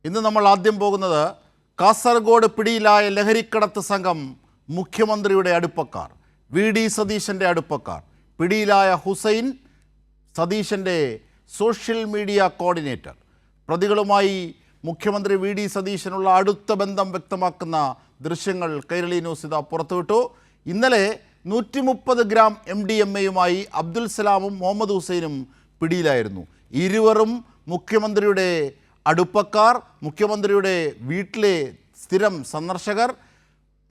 ഇന്ന് നമ്മൾ ആദ്യം പോകുന്നത് കാസർഗോഡ് പിടിയിലായ ലഹരിക്കടത്ത് സംഘം മുഖ്യമന്ത്രിയുടെ അടുപ്പക്കാർ, വി.ഡി. സതീശൻ്റെ അടുപ്പക്കാർ. പിടിയിലായ ഹുസൈൻ സതീശൻ്റെ സോഷ്യൽ മീഡിയ കോർഡിനേറ്റർ. പ്രതികളുമായി മുഖ്യമന്ത്രി വി.ഡി. സതീശനുള്ള അടുത്ത ബന്ധം വ്യക്തമാക്കുന്ന ദൃശ്യങ്ങൾ കൈരളി ന്യൂസ് ഇതാ പുറത്തുവിട്ടു. ഇന്നലെ 130 ഗ്രാം MDMA-യുമായി അബ്ദുൽ സലാമും മുഹമ്മദ് ഹുസൈനും പിടിയിലായിരുന്നു. ഇരുവരും മുഖ്യമന്ത്രിയുടെ അടുപ്പക്കാർ, മുഖ്യമന്ത്രിയുടെ വീട്ടിലെ സ്ഥിരം സന്ദർശകർ.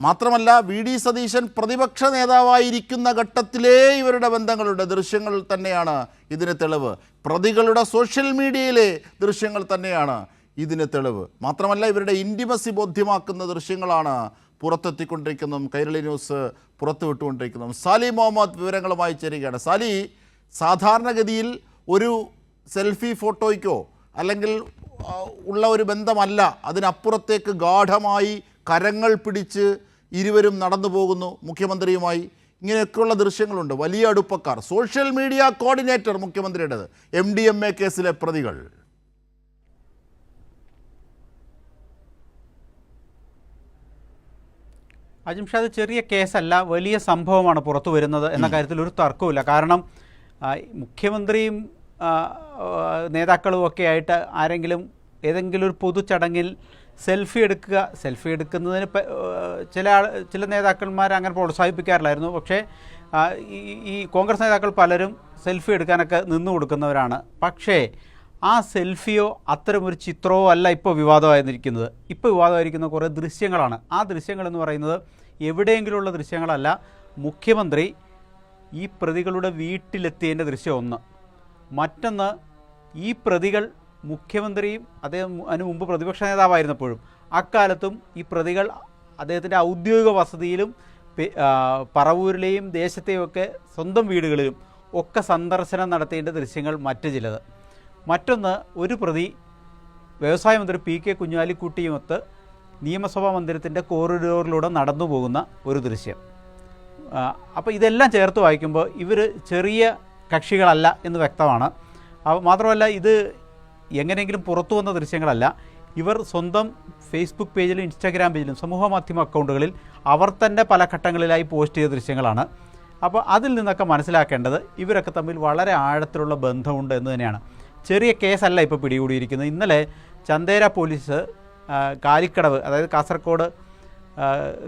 മാത്രമല്ല, വി.ഡി. സതീശൻ പ്രതിപക്ഷ നേതാവായിരിക്കുന്ന ഘട്ടത്തിലേ ഇവരുടെ ബന്ധങ്ങളുടെ ദൃശ്യങ്ങൾ തന്നെയാണ് ഇതിന് തെളിവ്. പ്രതികളുടെ സോഷ്യൽ മീഡിയയിലെ ദൃശ്യങ്ങൾ തന്നെയാണ് ഇതിന് തെളിവ്. മാത്രമല്ല, ഇവരുടെ ഇൻറ്റിമസി ബോധ്യമാക്കുന്ന ദൃശ്യങ്ങളാണ് പുറത്തെത്തിക്കൊണ്ടിരിക്കുന്നതും കൈരളി ന്യൂസ് പുറത്തുവിട്ടുകൊണ്ടിരിക്കുന്നതും. സാലി മുഹമ്മദ് വിവരങ്ങളുമായി ചേരുകയാണ്. സാലി, സാധാരണഗതിയിൽ ഒരു സെൽഫി ഫോട്ടോയ്ക്കോ അല്ലെങ്കിൽ ഉള്ള ഒരു ബന്ധമല്ല, അതിനപ്പുറത്തേക്ക് ഗാഢമായി കരങ്ങൾ പിടിച്ച് ഇരുവരും നടന്നു പോകുന്നു മുഖ്യമന്ത്രിയുമായി. ഇങ്ങനെയൊക്കെയുള്ള ദൃശ്യങ്ങളുണ്ട്. വലിയ അടുപ്പക്കാർ, സോഷ്യൽ മീഡിയ കോർഡിനേറ്റർ മുഖ്യമന്ത്രിയുടേത്. MDMA കേസിലെ പ്രതികൾ. അജിംഷാദ്, ചെറിയ കേസല്ല, വലിയ സംഭവമാണ് പുറത്തു വരുന്നത് എന്ന കാര്യത്തിൽ ഒരു തർക്കവുമില്ല. കാരണം മുഖ്യമന്ത്രിയും നേതാക്കളും ഒക്കെ ആയിട്ട് ആരെങ്കിലും ഏതെങ്കിലും ഒരു പൊതുചടങ്ങിൽ സെൽഫി എടുക്കുന്നതിന് ചില നേതാക്കന്മാർ അങ്ങനെ പ്രോത്സാഹിപ്പിക്കാറില്ലായിരുന്നു. പക്ഷേ ഈ കോൺഗ്രസ് നേതാക്കൾ പലരും സെൽഫി എടുക്കാനൊക്കെ നിന്നു കൊടുക്കുന്നവരാണ്. പക്ഷേ ആ സെൽഫിയോ അത്തരമൊരു ചിത്രമോ അല്ല ഇപ്പോൾ വിവാദമായിരിക്കുന്നത്. ഇപ്പോൾ വിവാദമായിരിക്കുന്ന കുറേ ദൃശ്യങ്ങളാണ്. ആ ദൃശ്യങ്ങളെന്ന് പറയുന്നത് എവിടെയെങ്കിലുമുള്ള ദൃശ്യങ്ങളല്ല. മുഖ്യമന്ത്രി ഈ പ്രതികളുടെ വീട്ടിലെത്തിയതിൻ്റെ ദൃശ്യം ഒന്ന്. മറ്റൊന്ന്, ഈ പ്രതികൾ മുഖ്യമന്ത്രിയും അതിന് മുമ്പ് പ്രതിപക്ഷ നേതാവായിരുന്നപ്പോഴും അക്കാലത്തും ഈ പ്രതികൾ അദ്ദേഹത്തിൻ്റെ ഔദ്യോഗിക വസതിയിലും പറവൂരിലെയും ദേശത്തെയും ഒക്കെ സ്വന്തം വീടുകളിലും ഒക്കെ സന്ദർശനം നടത്തിയതിൻ്റെ ദൃശ്യങ്ങൾ മറ്റു ചിലത്. മറ്റൊന്ന്, ഒരു പ്രതി വ്യവസായ മന്ത്രി P.K. കുഞ്ഞാലിക്കുട്ടിയുമൊത്ത് നിയമസഭാ മന്ദിരത്തിൻ്റെ കോറിഡോറിലൂടെ നടന്നു പോകുന്ന ഒരു ദൃശ്യം. അപ്പോൾ ഇതെല്ലാം ചേർത്ത് വായിക്കുമ്പോൾ ഇവർ ചെറിയ കക്ഷികളല്ല എന്ന് വ്യക്തമാണ്. മാത്രമല്ല, ഇത് എങ്ങനെയെങ്കിലും പുറത്തു വന്ന ദൃശ്യങ്ങളല്ല. ഇവർ സ്വന്തം ഫേസ്ബുക്ക് പേജിലും ഇൻസ്റ്റാഗ്രാം പേജിലും സമൂഹ മാധ്യമ അക്കൗണ്ടുകളിൽ അവർ തന്നെ പല ഘട്ടങ്ങളിലായി പോസ്റ്റ് ചെയ്ത ദൃശ്യങ്ങളാണ്. അപ്പോൾ അതിൽ നിന്നൊക്കെ മനസ്സിലാക്കേണ്ടത് ഇവരൊക്കെ തമ്മിൽ വളരെ ആഴത്തിലുള്ള ബന്ധമുണ്ട് എന്ന് തന്നെയാണ്. ചെറിയ കേസല്ല ഇപ്പോൾ പിടികൂടിയിരിക്കുന്നത്. ഇന്നലെ ചന്ദേര പോലീസ് കാലിക്കടവ്, അതായത് കാസർഗോഡ്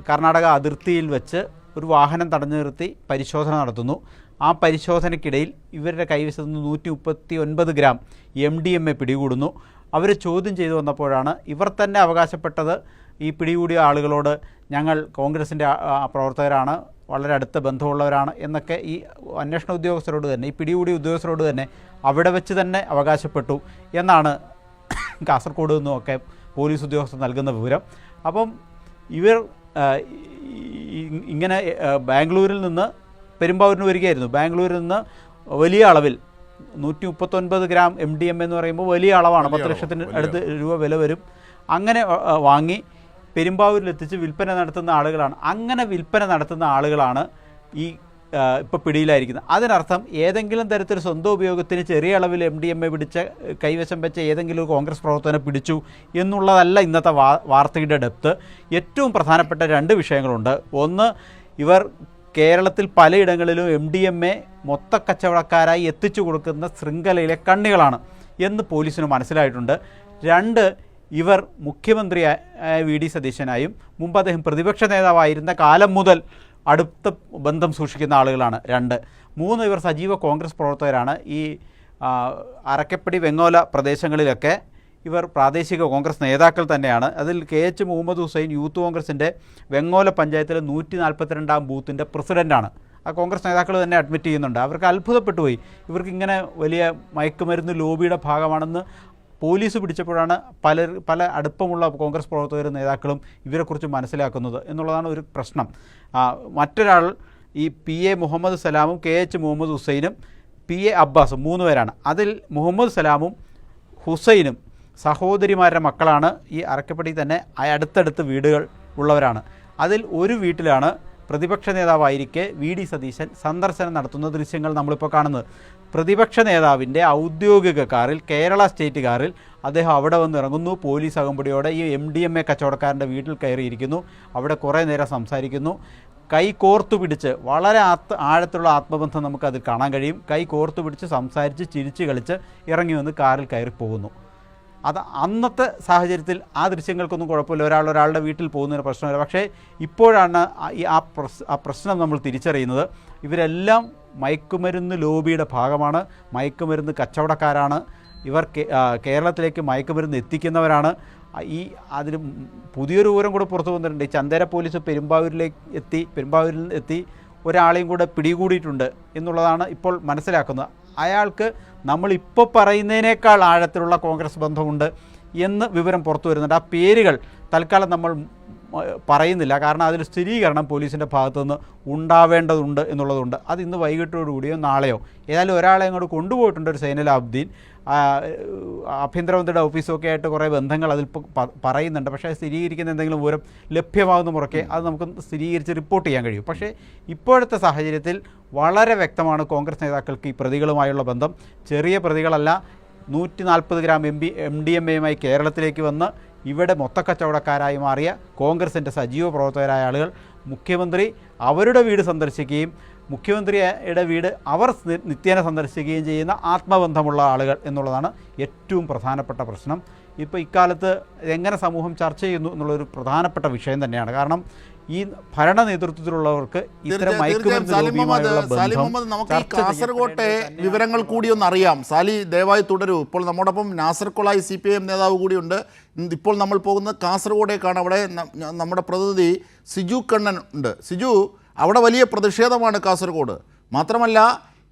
കർണാടക അതിർത്തിയിൽ വെച്ച് ഒരു വാഹനം തടഞ്ഞു നിർത്തി പരിശോധന നടത്തുന്നു. ആ പരിശോധനയ്ക്കിടയിൽ ഇവരുടെ കൈവശത്ത് നിന്ന് 139 ഗ്രാം MDMA പിടികൂടുന്നു. അവർ ചോദ്യം ചെയ്തു വന്നപ്പോഴാണ് ഇവർ തന്നെ അവകാശപ്പെട്ടത് ഈ പിടികൂടിയ ആളുകളോട് ഞങ്ങൾ കോൺഗ്രസിൻ്റെ പ്രവർത്തകരാണ്, വളരെ അടുത്ത ബന്ധമുള്ളവരാണ് എന്നൊക്കെ ഈ അന്വേഷണ ഉദ്യോഗസ്ഥരോട് തന്നെ, ഈ പിടികൂടിയ ഉദ്യോഗസ്ഥരോട് തന്നെ അവിടെ വെച്ച് തന്നെ അവകാശപ്പെട്ടു എന്നാണ് കാസർഗോഡ് നിന്നുമൊക്കെ പോലീസ് ഉദ്യോഗസ്ഥർ നൽകുന്ന വിവരം. അപ്പം ഇവർ ഇങ്ങനെ ബാംഗ്ലൂരിൽ നിന്ന് പെരുമ്പാവൂരിന് വരികയായിരുന്നു. ബാംഗ്ലൂരിൽ നിന്ന് വലിയ അളവിൽ 139 ഗ്രാം MDMA എന്ന് പറയുമ്പോൾ വലിയ അളവാണ്, 10 ലക്ഷത്തിന് അടുത്ത് രൂപ വില വരും. അങ്ങനെ വാങ്ങി പെരുമ്പാവൂരിലെത്തിച്ച് വിൽപ്പന നടത്തുന്ന ആളുകളാണ്. അങ്ങനെ വിൽപ്പന നടത്തുന്ന ആളുകളാണ് ഈ ഇപ്പോൾ പിടിയിലായിരിക്കുന്നത്. അതിനർത്ഥം ഏതെങ്കിലും തരത്തിൽ സ്വന്തം ഉപയോഗത്തിന് ചെറിയ അളവിൽ MDMA പിടിച്ച കൈവശം വെച്ച ഏതെങ്കിലും ഒരു കോൺഗ്രസ് പ്രവർത്തകനെ പിടിച്ചു എന്നുള്ളതല്ല ഇന്നത്തെ വാർത്തയുടെ ഡെപ്ത്. ഏറ്റവും പ്രധാനപ്പെട്ട 2 വിഷയങ്ങളുണ്ട്. ഒന്ന്, ഇവർ കേരളത്തിൽ പലയിടങ്ങളിലും MDMA മൊത്തക്കച്ചവടക്കാരായി എത്തിച്ചു കൊടുക്കുന്ന ശൃംഖലയിലെ കണ്ണികളാണ് എന്ന് പോലീസിന് മനസ്സിലായിട്ടുണ്ട്. 2, ഇവർ മുഖ്യമന്ത്രിയായ വി.ഡി. സതീശനായും മുമ്പ് അദ്ദേഹം പ്രതിപക്ഷ നേതാവായിരുന്ന കാലം മുതൽ അടുത്ത ബന്ധം സൂക്ഷിക്കുന്ന ആളുകളാണ്. 2, 3, ഇവർ സജീവ കോൺഗ്രസ് പ്രവർത്തകരാണ്. ഈ അറക്കപ്പടി വെങ്ങോല പ്രദേശങ്ങളിലൊക്കെ ഇവർ പ്രാദേശിക കോൺഗ്രസ് നേതാക്കൾ തന്നെയാണ്. അതിൽ KH മുഹമ്മദ് ഹുസൈൻ യൂത്ത് കോൺഗ്രസിൻ്റെ വെങ്ങോല പഞ്ചായത്തിലെ 142-ാം ബൂത്തിൻ്റെ പ്രസിഡൻ്റാണ്. ആ കോൺഗ്രസ് നേതാക്കൾ തന്നെ അഡ്മിറ്റ് ചെയ്യുന്നുണ്ട്. അവർക്ക് അത്ഭുതപ്പെട്ടു പോയി. ഇവർക്ക് ഇങ്ങനെ വലിയ മയക്കുമരുന്ന് ലോബിയുടെ ഭാഗമാണെന്ന് പോലീസ് പിടിച്ചപ്പോഴാണ് പല അടുപ്പമുള്ള കോൺഗ്രസ് പ്രവർത്തകരും നേതാക്കളും ഇവരെക്കുറിച്ച് മനസ്സിലാക്കുന്നത് എന്നുള്ളതാണ് ഒരു പ്രശ്നം. മറ്റൊരാൾ ഈ P.A. Muhammad സലാമും KH Muhammad ഹുസൈനും P.A. അബ്ബാസും 3 പേരാണ്. അതിൽ മുഹമ്മദ് സലാമും ഹുസൈനും സഹോദരിമാരുടെ മക്കളാണ്. ഈ അറക്കപ്പടി തന്നെ അടുത്തടുത്ത് വീടുകൾ ഉള്ളവരാണ്. അതിൽ ഒരു വീട്ടിലാണ് പ്രതിപക്ഷ നേതാവായിരിക്കെ വി.ഡി. സതീശൻ സന്ദർശനം നടത്തുന്ന ദൃശ്യങ്ങൾ നമ്മളിപ്പോൾ കാണുന്നത്. പ്രതിപക്ഷ നേതാവിൻ്റെ ഔദ്യോഗിക കാറിൽ, കേരള സ്റ്റേറ്റ് കാറിൽ അദ്ദേഹം അവിടെ വന്ന് ഇറങ്ങുന്നു. പോലീസ് അകമ്പടിയോടെ ഈ MDMA കച്ചവടക്കാരൻ്റെ വീട്ടിൽ കയറിയിരിക്കുന്നു. അവിടെ കുറേ നേരം സംസാരിക്കുന്നു. കൈ കോർത്തു പിടിച്ച്, വളരെ ആഴത്തിലുള്ള ആത്മബന്ധം നമുക്കതിൽ കാണാൻ കഴിയും. കൈ കോർത്തു പിടിച്ച് സംസാരിച്ച് ചിരിച്ച് കളിച്ച് ഇറങ്ങി വന്ന് കാറിൽ കയറി പോകുന്നു. അത് അന്നത്തെ സാഹചര്യത്തിൽ ആ ദൃശ്യങ്ങൾക്കൊന്നും കുഴപ്പമില്ല, ഒരാളുടെ വീട്ടിൽ പോകുന്നതിന് പ്രശ്നമില്ല. പക്ഷേ ഇപ്പോഴാണ് ആ പ്രശ്നം നമ്മൾ തിരിച്ചറിയുന്നത്. ഇവരെല്ലാം മയക്കുമരുന്ന് ലോബിയുടെ ഭാഗമാണ്, മയക്കുമരുന്ന് കച്ചവടക്കാരാണ്, ഇവർ കേരളത്തിലേക്ക് മയക്കുമരുന്ന് എത്തിക്കുന്നവരാണ്. അതിന് പുതിയൊരു വിവരം കൂടെ പുറത്തു വന്നിട്ടുണ്ട്. ഈ ചന്ദേര പോലീസ് പെരുമ്പാവൂരിൽ എത്തി ഒരാളെയും കൂടെ പിടികൂടിയിട്ടുണ്ട് എന്നുള്ളതാണ് ഇപ്പോൾ മനസ്സിലാക്കുന്നത്. അയാൾക്ക് നമ്മളിപ്പോൾ പറയുന്നതിനേക്കാൾ ആഴത്തിലുള്ള കോൺഗ്രസ് ബന്ധമുണ്ട് എന്ന് വിവരം പുറത്തു വരുന്നുണ്ട്. ആ പേരുകൾ തൽക്കാലം നമ്മൾ പറയുന്നില്ല, കാരണം അതിൽ സ്ഥിരീകരണം പോലീസിൻ്റെ ഭാഗത്തുനിന്ന് ഉണ്ടാവേണ്ടതുണ്ട് എന്നുള്ളതുണ്ട്. അത് ഇന്ന് വൈകിട്ടോടുകൂടിയോ നാളെയോ ഏതായാലും ഒരാളെ അങ്ങോട്ട് കൊണ്ടുപോയിട്ടുണ്ട്, ഒരു സൈനുൽ ആബ്ദീൻ. ആഭ്യന്തരമന്ത്രിയുടെ ഓഫീസൊക്കെ ആയിട്ട് കുറേ ബന്ധങ്ങൾ അതിൽ പറയുന്നുണ്ട്. പക്ഷേ സ്ഥിരീകരിക്കുന്ന എന്തെങ്കിലും വിവരം ലഭ്യമാകുന്ന മുറയ്ക്ക് അത് നമുക്ക് സ്ഥിരീകരിച്ച് റിപ്പോർട്ട് ചെയ്യാൻ കഴിയും. പക്ഷേ ഇപ്പോഴത്തെ സാഹചര്യത്തിൽ വളരെ വ്യക്തമാണ് കോൺഗ്രസ് നേതാക്കൾക്ക് ഈ പ്രതികളുമായുള്ള ബന്ധം. ചെറിയ പ്രതികളല്ല, 140 ഗ്രാം MDMA കേരളത്തിലേക്ക് വന്ന് ഇവിടെ മൊത്തക്കച്ചവടക്കാരായി മാറിയ കോൺഗ്രസിൻ്റെ സജീവ പ്രവർത്തകരായ ആളുകൾ മുഖ്യമന്ത്രി അവരുടെ വീട് സന്ദർശിക്കുകയും മുഖ്യമന്ത്രിയുടെ വീട് അവർ നിത്യേന സന്ദർശിക്കുകയും ചെയ്യുന്ന ആത്മബന്ധമുള്ള ആളുകൾ എന്നുള്ളതാണ് ഏറ്റവും പ്രധാനപ്പെട്ട പ്രശ്നം. ഇപ്പോൾ ഇക്കാലത്ത് എങ്ങനെ സമൂഹം ചർച്ച ചെയ്യുന്നു എന്നുള്ളൊരു പ്രധാനപ്പെട്ട വിഷയം തന്നെയാണ്. കാരണം ഈ ഭരണ നേതൃത്വത്തിലുള്ളവർക്ക് ഇത്തരം നമുക്ക് ഈ കാസർകോട്ടെ വിവരങ്ങൾ കൂടി ഒന്ന് അറിയാം. സാലി ദയവായി തുടരൂ. ഇപ്പോൾ നമ്മോടൊപ്പം നാസർ കൊളായി CPIM നേതാവ് കൂടിയുണ്ട്. ഇപ്പോൾ നമ്മൾ പോകുന്നത് കാസർഗോഡേക്കാണ്. അവിടെ നമ്മുടെ പ്രതിനിധി സിജു കണ്ണൻ ഉണ്ട്. സിജു, അവിടെ വലിയ പ്രതിഷേധമാണ് കാസർഗോഡ്. മാത്രമല്ല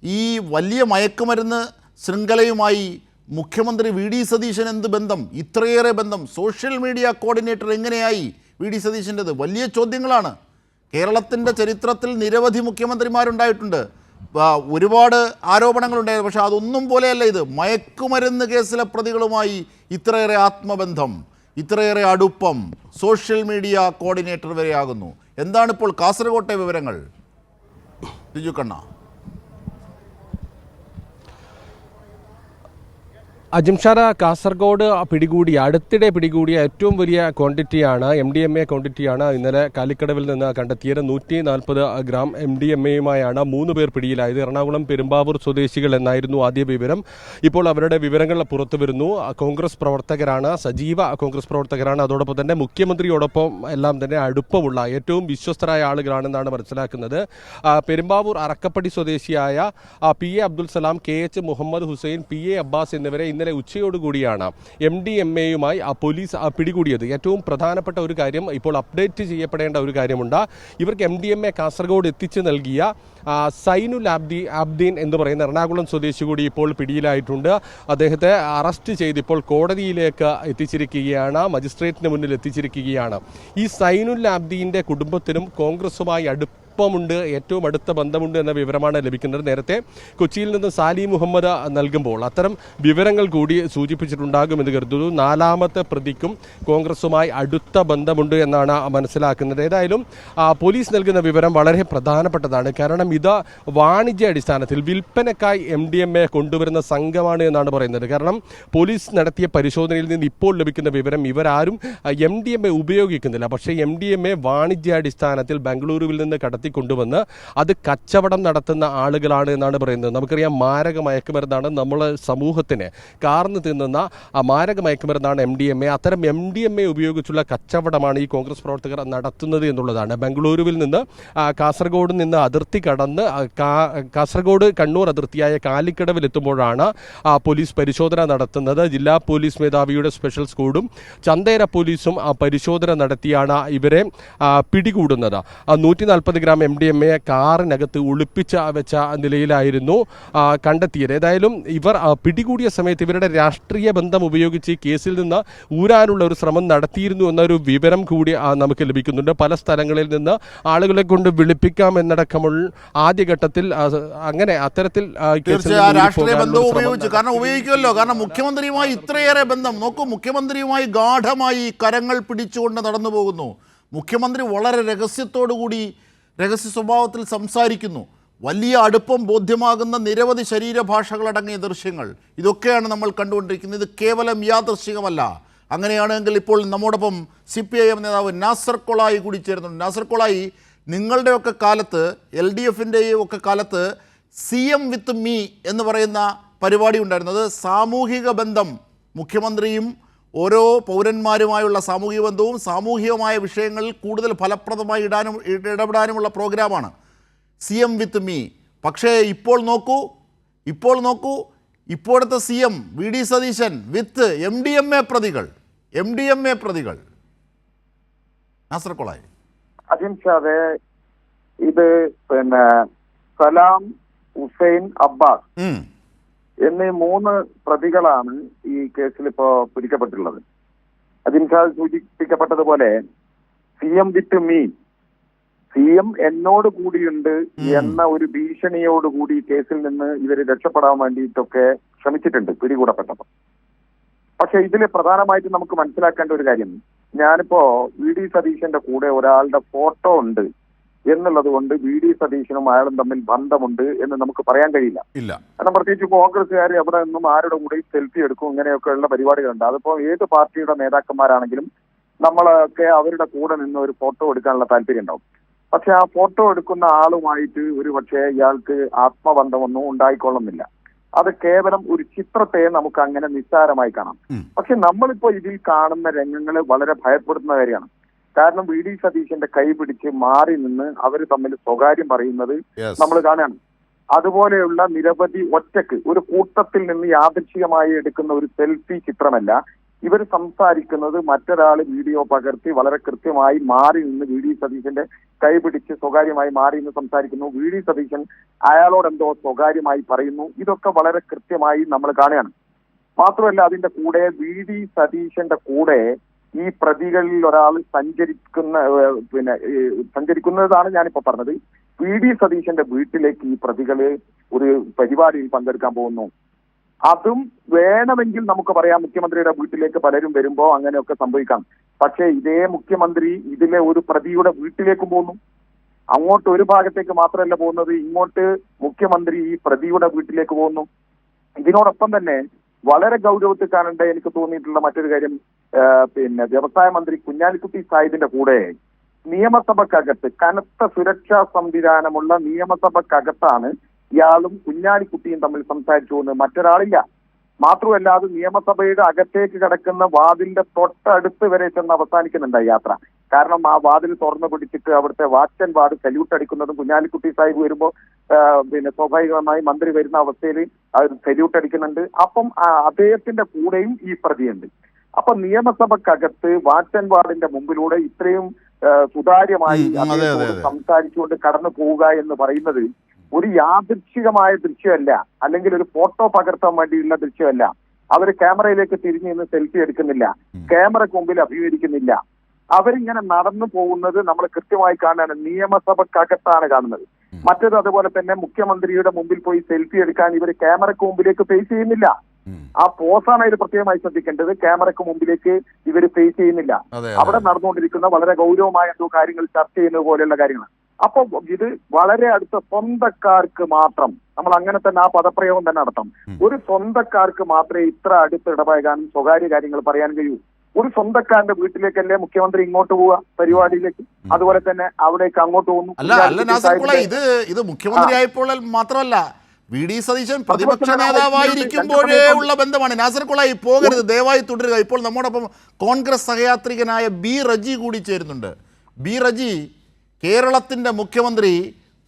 ഈ വലിയ മയക്കുമരുന്ന് ശൃംഖലയുമായി മുഖ്യമന്ത്രി വി.ഡി. സതീശൻ എന്ത് ബന്ധം, ഇത്രയേറെ ബന്ധം? സോഷ്യൽ മീഡിയ കോർഡിനേറ്റർ എങ്ങനെയായി വി.ഡി. സതീശൻ്റെത്? വലിയ ചോദ്യങ്ങളാണ്. കേരളത്തിൻ്റെ ചരിത്രത്തിൽ നിരവധി മുഖ്യമന്ത്രിമാരുണ്ടായിട്ടുണ്ട്, ഒരുപാട് ആരോപണങ്ങളുണ്ടായിരുന്നു. പക്ഷേ അതൊന്നും പോലെയല്ല ഇത്. മയക്കുമരുന്ന് കേസിലെ പ്രതികളുമായി ഇത്രയേറെ ആത്മബന്ധം, ഇത്രയേറെ അടുപ്പം, സോഷ്യൽ മീഡിയ കോർഡിനേറ്റർ വരെയാകുന്നു. എന്താണിപ്പോൾ കാസർകോട്ടെ വിവരങ്ങൾ, സിജു കണ്ണ? അജിംഷാദ, കാസർഗോഡ് അടുത്തിടെ പിടികൂടിയ ഏറ്റവും വലിയ ക്വാണ്ടിറ്റിയാണ് MDMA ക്വാണ്ടിറ്റിയാണ് ഇന്നലെ കാലിക്കടവിൽ നിന്ന് കണ്ടെത്തിയത്. 140 ഗ്രാം MDMAയുമായാണ് 3 പേർ പിടിയിലായത്. എറണാകുളം പെരുമ്പാവൂർ സ്വദേശികൾ എന്നായിരുന്നു ആദ്യ വിവരം. ഇപ്പോൾ അവരുടെ വിവരങ്ങൾ പുറത്തു വരുന്നു. കോൺഗ്രസ് പ്രവർത്തകരാണ്, സജീവ കോൺഗ്രസ് പ്രവർത്തകരാണ്. അതോടൊപ്പം തന്നെ മുഖ്യമന്ത്രിയോടൊപ്പം എല്ലാം തന്നെ അടുപ്പമുള്ള ഏറ്റവും വിശ്വസ്തരായ ആളുകളാണെന്നാണ് മനസ്സിലാക്കുന്നത്. പെരുമ്പാവൂർ അറക്കപ്പടി സ്വദേശിയായ PA Abdul Salam, KH Muhammad Hussain, PA Abbas എന്നിവരെ ഇന്നലെ ഉച്ചയോടുകൂടിയാണ് MDMAയുമായി പോലീസ് പിടികൂടിയത്. ഏറ്റവും പ്രധാനപ്പെട്ട ഒരു കാര്യം, ഇപ്പോൾ അപ്ഡേറ്റ് ചെയ്യപ്പെടേണ്ട ഒരു കാര്യമുണ്ട്. ഇവർക്ക് MDMA കാസർഗോഡ് എത്തിച്ചു നൽകിയ സൈനുൽ ആബ്ദീൻ എന്ന് പറയുന്ന എറണാകുളം സ്വദേശി കൂടി ഇപ്പോൾ പിടിയിലായിട്ടുണ്ട്. അദ്ദേഹത്തെ അറസ്റ്റ് ചെയ്ത് ഇപ്പോൾ കോടതിയിലേക്ക് എത്തിച്ചിരിക്കുകയാണ്, മജിസ്ട്രേറ്റിന് മുന്നിൽ എത്തിച്ചിരിക്കുകയാണ്. ഈ സൈനുൽ ആബ്ദീൻ്റെ കുടുംബത്തിനും കോൺഗ്രസുമായി ണ്ട് ഏറ്റവും അടുത്ത ബന്ധമുണ്ട് എന്ന വിവരമാണ് ലഭിക്കുന്നത്. നേരത്തെ കൊച്ചിയിൽ നിന്ന് സാലി മുഹമ്മദ് നൽകുമ്പോൾ അത്തരം വിവരങ്ങൾ കൂടി സൂചിപ്പിച്ചിട്ടുണ്ടാകുമെന്ന് കരുതുന്നു. 4ാമത്തെ പ്രതിക്കും കോൺഗ്രസുമായി അടുത്ത ബന്ധമുണ്ട് എന്നാണ് മനസ്സിലാക്കുന്നത്. ഏതായാലും പോലീസ് നൽകുന്ന വിവരം വളരെ പ്രധാനപ്പെട്ടതാണ്. കാരണം ഇത് വാണിജ്യ അടിസ്ഥാനത്തിൽ വിൽപ്പനക്കായി MDMA കൊണ്ടുവരുന്ന സംഘമാണ് എന്നാണ് പറയുന്നത്. കാരണം പോലീസ് നടത്തിയ പരിശോധനയിൽ നിന്ന് ഇപ്പോൾ ലഭിക്കുന്ന വിവരം, ഇവരാരും MDMA ഉപയോഗിക്കുന്നില്ല. പക്ഷേ MDMA വാണിജ്യാടിസ്ഥാനത്തിൽ ബംഗളൂരുവിൽ നിന്ന് കൊണ്ടുവന്ന് അത് കച്ചവടം നടത്തുന്ന ആളുകളാണ് എന്നാണ് പറയുന്നത്. നമുക്കറിയാം, മാരക മയക്കുമരുന്നാണ് നമ്മളെ സമൂഹത്തിന് കാർന്നു തിന്നുന്ന മാരക മയക്കുമരുന്നാണ് MDMA. അത്തരം MDMA ഉപയോഗിച്ചുള്ള കച്ചവടമാണ് ഈ കോൺഗ്രസ് പ്രവർത്തകർ നടത്തുന്നത് എന്നുള്ളതാണ്. ബംഗളൂരുവിൽ നിന്ന് കാസർഗോഡ് നിന്ന് അതിർത്തി കടന്ന് കാസർഗോഡ് കണ്ണൂർ അതിർത്തിയായ കാലിക്കടവിൽ എത്തുമ്പോഴാണ് പോലീസ് പരിശോധന നടത്തുന്നത്. ജില്ലാ പോലീസ് മേധാവിയുടെ സ്പെഷ്യൽ സ്ക്വാഡും ചന്ദേര പോലീസും പരിശോധന നടത്തിയാണ് ഇവരെ പിടികൂടുന്നത്. 140 ഗ്രാം MDMA കാറിനകത്ത് ഒളിപ്പിച്ച വെച്ച നിലയിലായിരുന്നു കണ്ടെത്തിയത്. ഏതായാലും ഇവർ പിടികൂടിയ സമയത്ത് ഇവരുടെ രാഷ്ട്രീയ ബന്ധം ഉപയോഗിച്ച് കേസിൽ നിന്ന് ഊരാനുള്ള ഒരു ശ്രമം നടത്തിയിരുന്നു എന്നൊരു വിവരം കൂടി നമുക്ക് ലഭിക്കുന്നുണ്ട്. പല സ്ഥലങ്ങളിൽ നിന്ന് ആളുകളെ കൊണ്ട് വിളിപ്പിക്കാം എന്നടക്കമുള്ള ആദ്യഘട്ടത്തിൽ അങ്ങനെ അത്തരത്തിൽ രാഷ്ട്രീയ ബന്ധം ഉപയോഗിച്ചു. കാരണം ഉപയോഗിക്കുമല്ലോ, കാരണം മുഖ്യമന്ത്രിയുമായി ഇത്രയേറെ ബന്ധം. നോക്കൂ, മുഖ്യമന്ത്രിയുമായി ഗാഠമായി കരങ്ങൾ പിടിച്ചുകൊണ്ട് നടന്നു പോകുന്നു. മുഖ്യമന്ത്രി വളരെ രഹസ്യത്തോടു കൂടി രഹസ്യ സ്വഭാവത്തിൽ സംസാരിക്കുന്നു. വലിയ അടുപ്പം ബോധ്യമാകുന്ന നിരവധി ശരീരഭാഷകളടങ്ങിയ ദൃശ്യങ്ങൾ ഇതൊക്കെയാണ് നമ്മൾ കണ്ടുകൊണ്ടിരിക്കുന്നത്. ഇത് കേവലം യാദൃശ്ചികമല്ല. അങ്ങനെയാണെങ്കിൽ ഇപ്പോൾ നമ്മോടൊപ്പം CPIM നേതാവ് നാസർ കൊളായി കൂടി ചേരുന്നുണ്ട്. നാസർ കൊളായി, നിങ്ങളുടെയൊക്കെ കാലത്ത്, LDFിൻ്റെയും ഒക്കെ കാലത്ത് CM വിത്ത് മീ എന്ന് പറയുന്ന പരിപാടി ഉണ്ടായിരുന്നു. അത് സാമൂഹിക ബന്ധം, മുഖ്യമന്ത്രിയും ഓരോ പൗരന്മാരുമായുള്ള സാമൂഹിക ബന്ധവും സാമൂഹികമായ വിഷയങ്ങളിൽ കൂടുതൽ ഫലപ്രദമായി ഇടപെടാനുമുള്ള പ്രോഗ്രാമാണ് CM വിത്ത് മീ. പക്ഷേ ഇപ്പോൾ നോക്കൂ, ഇപ്പോഴത്തെ CM VD സതീശൻ വിത്ത് MDMA പ്രതികൾ. നാസർ കൊളായി, അജിംഷാദെ, ഇത് സലാം, ഹുസൈൻ, അബ്ബാസ് എന്നീ 3 പ്രതികളാണ് ഈ കേസിൽ ഇപ്പോ പിടിക്കപ്പെട്ടിട്ടുള്ളത്. അജിംഷാദ് സൂചിപ്പിക്കപ്പെട്ടതുപോലെ CM വിത്ത് മീ, CM എന്നോട് കൂടിയുണ്ട് എന്ന ഒരു ഭീഷണിയോടുകൂടി കേസിൽ നിന്ന് ഇവർ രക്ഷപ്പെടാൻ വേണ്ടിയിട്ടൊക്കെ ശ്രമിച്ചിട്ടുണ്ട് പിടികൂടപ്പെട്ടപ്പോൾ. പക്ഷെ ഇതിൽ പ്രധാനമായിട്ടും നമുക്ക് മനസ്സിലാക്കേണ്ട ഒരു കാര്യം, ഞാനിപ്പോ VD സതീശന്റെ കൂടെ ഒരാളുടെ ഫോട്ടോ ഉണ്ട് എന്നുള്ളത് കൊണ്ട് VD സതീശനും അയാളും തമ്മിൽ ബന്ധമുണ്ട് എന്ന് നമുക്ക് പറയാൻ കഴിയില്ല. കാരണം പ്രത്യേകിച്ച് കോൺഗ്രസ്സുകാർ എവിടെ നിന്നും ആരുടെ കൂടെ സെൽഫി എടുക്കും, ഇങ്ങനെയൊക്കെയുള്ള പരിപാടികളുണ്ട്. അതിപ്പോ ഏത് പാർട്ടിയുടെ നേതാക്കന്മാരാണെങ്കിലും നമ്മളൊക്കെ അവരുടെ കൂടെ നിന്ന് ഒരു ഫോട്ടോ എടുക്കാനുള്ള താല്പര്യം ഉണ്ടാവും. പക്ഷെ ആ ഫോട്ടോ എടുക്കുന്ന ആളുമായിട്ട് ഒരു പക്ഷേ ഇയാൾക്ക് ആത്മബന്ധമൊന്നും ഉണ്ടായിക്കൊള്ളുന്നില്ല. അത് കേവലം ഒരു ചിത്രത്തെ നമുക്ക് അങ്ങനെ നിസ്സാരമായി കാണാം. പക്ഷെ നമ്മളിപ്പോ ഇതിൽ കാണുന്ന രംഗങ്ങൾ വളരെ ഭയപ്പെടുത്തുന്ന കാര്യമാണ്. കാരണം VD സതീശന്റെ കൈ പിടിച്ച് മാറി നിന്ന് അവർ തമ്മിൽ സ്വകാര്യം പറയുന്നത് നമ്മൾ കാണുകയാണ്. അതുപോലെയുള്ള നിരവധി ഒറ്റക്ക് ഒരു കൂട്ടത്തിൽ നിന്ന് യാദൃശ്ചികമായി എടുക്കുന്ന ഒരു സെൽഫി ചിത്രമല്ല. ഇവർ സംസാരിക്കുന്നത് മറ്റൊരാൾ വീഡിയോ പകർത്തി വളരെ കൃത്യമായി മാറി നിന്ന് VD സതീശന്റെ കൈ പിടിച്ച് സ്വകാര്യമായി മാറി നിന്ന് സംസാരിക്കുന്നു. VD സതീശൻ അയാളോട് എന്തോ സ്വകാര്യമായി പറയുന്നു. ഇതൊക്കെ വളരെ കൃത്യമായി നമ്മൾ കാണുകയാണ്. മാത്രമല്ല അതിന്റെ കൂടെ VD സതീശന്റെ കൂടെ ഈ പ്രതികളിൽ ഒരാൾ സഞ്ചരിക്കുന്നതാണ് ഞാനിപ്പോ പറഞ്ഞത്. VD സതീശന്റെ വീട്ടിലേക്ക് ഈ പ്രതികള് ഒരു പരിപാടിയിൽ പങ്കെടുക്കാൻ പോകുന്നു. അതും വേണമെങ്കിൽ നമുക്ക് പറയാം, മുഖ്യമന്ത്രിയുടെ വീട്ടിലേക്ക് പലരും വരുമ്പോ അങ്ങനെയൊക്കെ സംഭവിക്കാം. പക്ഷേ ഇതേ മുഖ്യമന്ത്രി ഇതിലെ ഒരു പ്രതിയുടെ വീട്ടിലേക്കും പോകുന്നു. അങ്ങോട്ട് ഒരു ഭാഗത്തേക്ക് മാത്രമല്ല പോകുന്നത്, ഇങ്ങോട്ട് മുഖ്യമന്ത്രി ഈ പ്രതിയുടെ വീട്ടിലേക്ക് പോകുന്നു. ഇതിനോടൊപ്പം തന്നെ വളരെ ഗൗരവത്തിൽ കാണേണ്ട എനിക്ക് തോന്നിയിട്ടുള്ള മറ്റൊരു കാര്യം, വ്യവസായ മന്ത്രി കുഞ്ഞാലിക്കുട്ടി സാഹിബിന്റെ കൂടെ നിയമസഭക്കകത്ത് കനത്ത സുരക്ഷാ സംവിധാനമുള്ള നിയമസഭക്കകത്താണ് ഇയാളും കുഞ്ഞാലിക്കുട്ടിയും തമ്മിൽ സംസാരിച്ചു പോകുന്നത്. മറ്റൊരാളില്ല. മാത്രമല്ല അത് നിയമസഭയുടെ അകത്തേക്ക് കിടക്കുന്ന വാതിലിന്റെ തൊട്ടടുത്ത് വരെ ചെന്ന് അവസാനിക്കുന്നുണ്ട് യാത്ര. കാരണം ആ വാതിൽ തുറന്നു പിടിച്ചിട്ട് അവിടുത്തെ വാച്ചൻ വാർഡ് സല്യൂട്ട് അടിക്കുന്നതും കുഞ്ഞാലിക്കുട്ടി സാഹിബ് വരുമ്പോൾ സ്വാഭാവികമായി മന്ത്രി വരുന്ന അവസ്ഥയിൽ സല്യൂട്ട് അടിക്കുന്നുണ്ട്. അപ്പം അദ്ദേഹത്തിന്റെ കൂടെയും ഈ പ്രതിയുണ്ട്. അപ്പൊ നിയമസഭക്കകത്ത് വാച്ചൻ വാർഡിന്റെ മുമ്പിലൂടെ ഇത്രയും സുതാര്യമായി സംസാരിച്ചുകൊണ്ട് കടന്നു പോവുക എന്ന് പറയുന്നത് ഒരു യാദൃച്ഛികമായ ദൃശ്യമല്ല, അല്ലെങ്കിൽ ഒരു ഫോട്ടോ പകർത്താൻ വേണ്ടിയുള്ള ദൃശ്യമല്ല. അവർ ക്യാമറയിലേക്ക് തിരിഞ്ഞു നിന്ന് സെൽഫി എടുക്കുന്നില്ല, ക്യാമറയ്ക്ക് മുമ്പിൽ അഭിമുഖീകരിക്കുന്നില്ല. അവരിങ്ങനെ നടന്നു പോകുന്നത് നമ്മൾ കൃത്യമായി കാണാൻ നിയമസഭക്കകത്താണ് കാണുന്നത്. മറ്റേത് അതുപോലെ തന്നെ മുഖ്യമന്ത്രിയുടെ മുമ്പിൽ പോയി സെൽഫി എടുക്കാൻ ഇവർ ക്യാമറയ്ക്ക് മുമ്പിലേക്ക് ഫേസ് ചെയ്യുന്നില്ല. ആ പോസാണ് ഇത് പ്രത്യേകമായി ശ്രദ്ധിക്കേണ്ടത്. ക്യാമറയ്ക്ക് മുമ്പിലേക്ക് ഇവർ ഫേസ് ചെയ്യുന്നില്ല. അവിടെ നടന്നുകൊണ്ടിരിക്കുന്ന വളരെ ഗൗരവമായ എന്തോ കാര്യങ്ങൾ ചർച്ച ചെയ്യുന്നത് പോലെയുള്ള കാര്യങ്ങൾ. അപ്പൊ ഇത് വളരെ അടുത്ത സ്വന്തക്കാർക്ക് മാത്രം, നമ്മൾ അങ്ങനെ തന്നെ ആ പദപ്രയോഗം തന്നെ നടത്തണം. ഒരു സ്വന്തക്കാർക്ക് മാത്രമേ ഇത്ര അടുത്ത് ഇടപഴകാനും സ്വകാര്യ കാര്യങ്ങൾ പറയാൻ കഴിയൂ. ഒരു സ്വന്തക്കാരന്റെ വീട്ടിലേക്കല്ലേ മുഖ്യമന്ത്രി ഇങ്ങോട്ട് പോവുക പരിപാടിയിലേക്ക്, അതുപോലെ തന്നെ അവിടേക്ക് അങ്ങോട്ട് പോകുന്നു. ഇത് മുഖ്യമന്ത്രി ആയപ്പോൾ മാത്രമല്ല, VD സതീശൻ പ്രതിപക്ഷ നേതാവായിരിക്കുമ്പോഴേ ഉള്ള ബന്ധമാണ്. നാസർ കൊളായി പോകരുത്, ദയവായി തുടരുക. ഇപ്പോൾ നമ്മോടൊപ്പം കോൺഗ്രസ് സഹയാത്രികനായ B റജി കൂടി ചേരുന്നുണ്ട്. B റജി, കേരളത്തിൻ്റെ മുഖ്യമന്ത്രി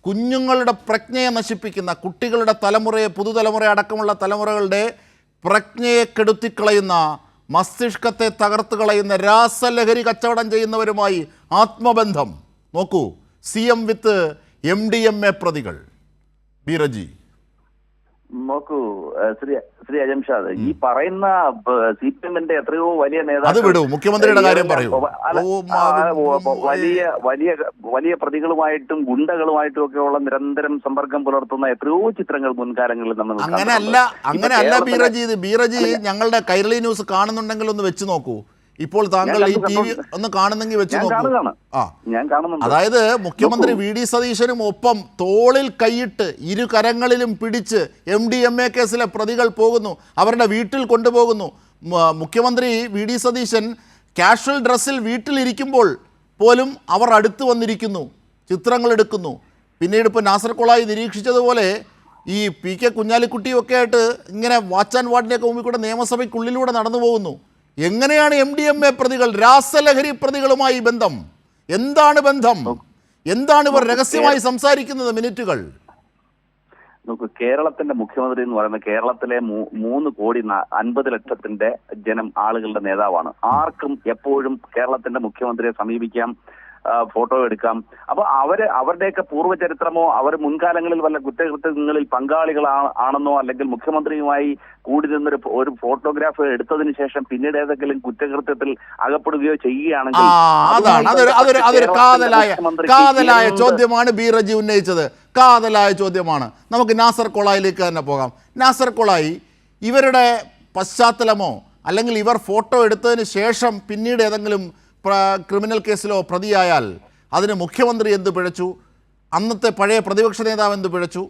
കുഞ്ഞുങ്ങളുടെ പ്രജ്ഞയെ നശിപ്പിക്കുന്ന, കുട്ടികളുടെ തലമുറയെ, പുതുതലമുറ അടക്കമുള്ള തലമുറകളുടെ പ്രജ്ഞയെ കെടുത്തിക്കളയുന്ന, മസ്തിഷ്കത്തെ തകർത്ത് കളയുന്ന, രാസലഹരി കച്ചവടം ചെയ്യുന്നവരുമായി ആത്മബന്ധം. നോക്കൂ, CM വിത്ത് MDMA പ്രതികൾ. B റജി, നോക്കൂ ശ്രീ അജംഷാദ്, ഈ പറയുന്ന CPM-ന്റെ എത്രയോ വലിയ നേതാക്കൾ, മുഖ്യമന്ത്രിയുടെ കാര്യം പറയൂ, വലിയ പ്രതികളുമായിട്ടും ഗുണ്ടകളുമായിട്ടും ഒക്കെ ഉള്ള നിരന്തരം സമ്പർക്കം പുലർത്തുന്ന എത്രയോ ചിത്രങ്ങൾ മുൻകാലങ്ങളിൽ നമ്മൾ അങ്ങനെയല്ല B റജി. ഞങ്ങളുടെ കൈരളി ന്യൂസ് കാണുന്നുണ്ടെങ്കിൽ ഒന്ന് വെച്ച് നോക്കൂ. ഇപ്പോൾ താങ്കൾ ഈ ഞാൻ ടി വി ഒന്ന് കാണുന്നെങ്കിൽ വെച്ച് ഞാൻ നോക്കൂ. കാണുകയാണ്. ആ, ഞാൻ കാണുന്നുണ്ട്. അതായത് മുഖ്യമന്ത്രി വി ഡി സതീശനും ഒപ്പം തോളിൽ കൈയിട്ട് ഇരു കരങ്ങളിലും പിടിച്ച് MDMA കേസിലെ പ്രതികൾ പോകുന്നു, അവരുടെ വീട്ടിൽ കൊണ്ടുപോകുന്നു. മുഖ്യമന്ത്രി വി ഡി സതീശൻ കാഷ്വൽ ഡ്രസ്സിൽ വീട്ടിലിരിക്കുമ്പോൾ പോലും അവർ അടുത്ത് വന്നിരിക്കുന്നു, ചിത്രങ്ങൾ എടുക്കുന്നു. പിന്നീട് ഇപ്പോൾ നാസർ കൊളായി നിരീക്ഷിച്ചതുപോലെ ഈ PK കുഞ്ഞാലിക്കുട്ടിയൊക്കെ ആയിട്ട് ഇങ്ങനെ വാച്ച് ആൻഡ് വാർഡിൻ്റെയൊക്കെ മുമ്പിൽ കൂടെ നിയമസഭയ്ക്കുള്ളിലൂടെ നടന്നു പോകുന്നു. എങ്ങനെയാണ് MDMA പ്രതികൾ രാസലഹരി പ്രതികളുമായി ബന്ധം? എന്താണ് ബന്ധം? എന്താണ് ഇവർ രഹസ്യമായി സംസാരിക്കുന്നത് മിനിറ്റുകൾ? നോക്കൂ, കേരളത്തിന്റെ മുഖ്യമന്ത്രി എന്ന് പറയുന്നത് കേരളത്തിലെ 3,50,00,000 ആളുകളുടെ നേതാവാണ്. ആർക്കും എപ്പോഴും കേരളത്തിന്റെ മുഖ്യമന്ത്രിയെ സമീപിക്കാം, ഫോട്ടോ എടുക്കാം. അപ്പൊ അവരുടെയൊക്കെ പൂർവ്വചരിത്രമോ അവർ മുൻകാലങ്ങളിൽ വല്ല കുറ്റകൃത്യങ്ങളിൽ പങ്കാളികളാണെന്നോ അല്ലെങ്കിൽ മുഖ്യമന്ത്രിയുമായി കൂടി നിന്നൊരു ഒരു ഫോട്ടോഗ്രാഫ് എടുത്തതിന് ശേഷം പിന്നീട് ഏതെങ്കിലും കുറ്റകൃത്യത്തിൽ അകപ്പെടുകയോ ചെയ്യുകയാണെങ്കിൽ അതൊരു കാതലായ ചോദ്യമാണ് ബി റജി ഉന്നയിച്ചത്. കാതലായ ചോദ്യമാണ്. നമുക്ക് നാസർ കൊളായിലേക്ക് തന്നെ പോകാം. നാസർ കൊളായി, ഇവരുടെ പശ്ചാത്തലമോ അല്ലെങ്കിൽ ഇവർ ഫോട്ടോ എടുത്തതിന് ശേഷം പിന്നീട് ഏതെങ്കിലും ക്രിമിനൽ കേസിലോ പ്രതിയായാൽ അതിന് മുഖ്യമന്ത്രി എന്ത് പിഴച്ചു, അന്നത്തെ പഴയ പ്രതിപക്ഷ നേതാവ് എന്ത് പിഴച്ചു,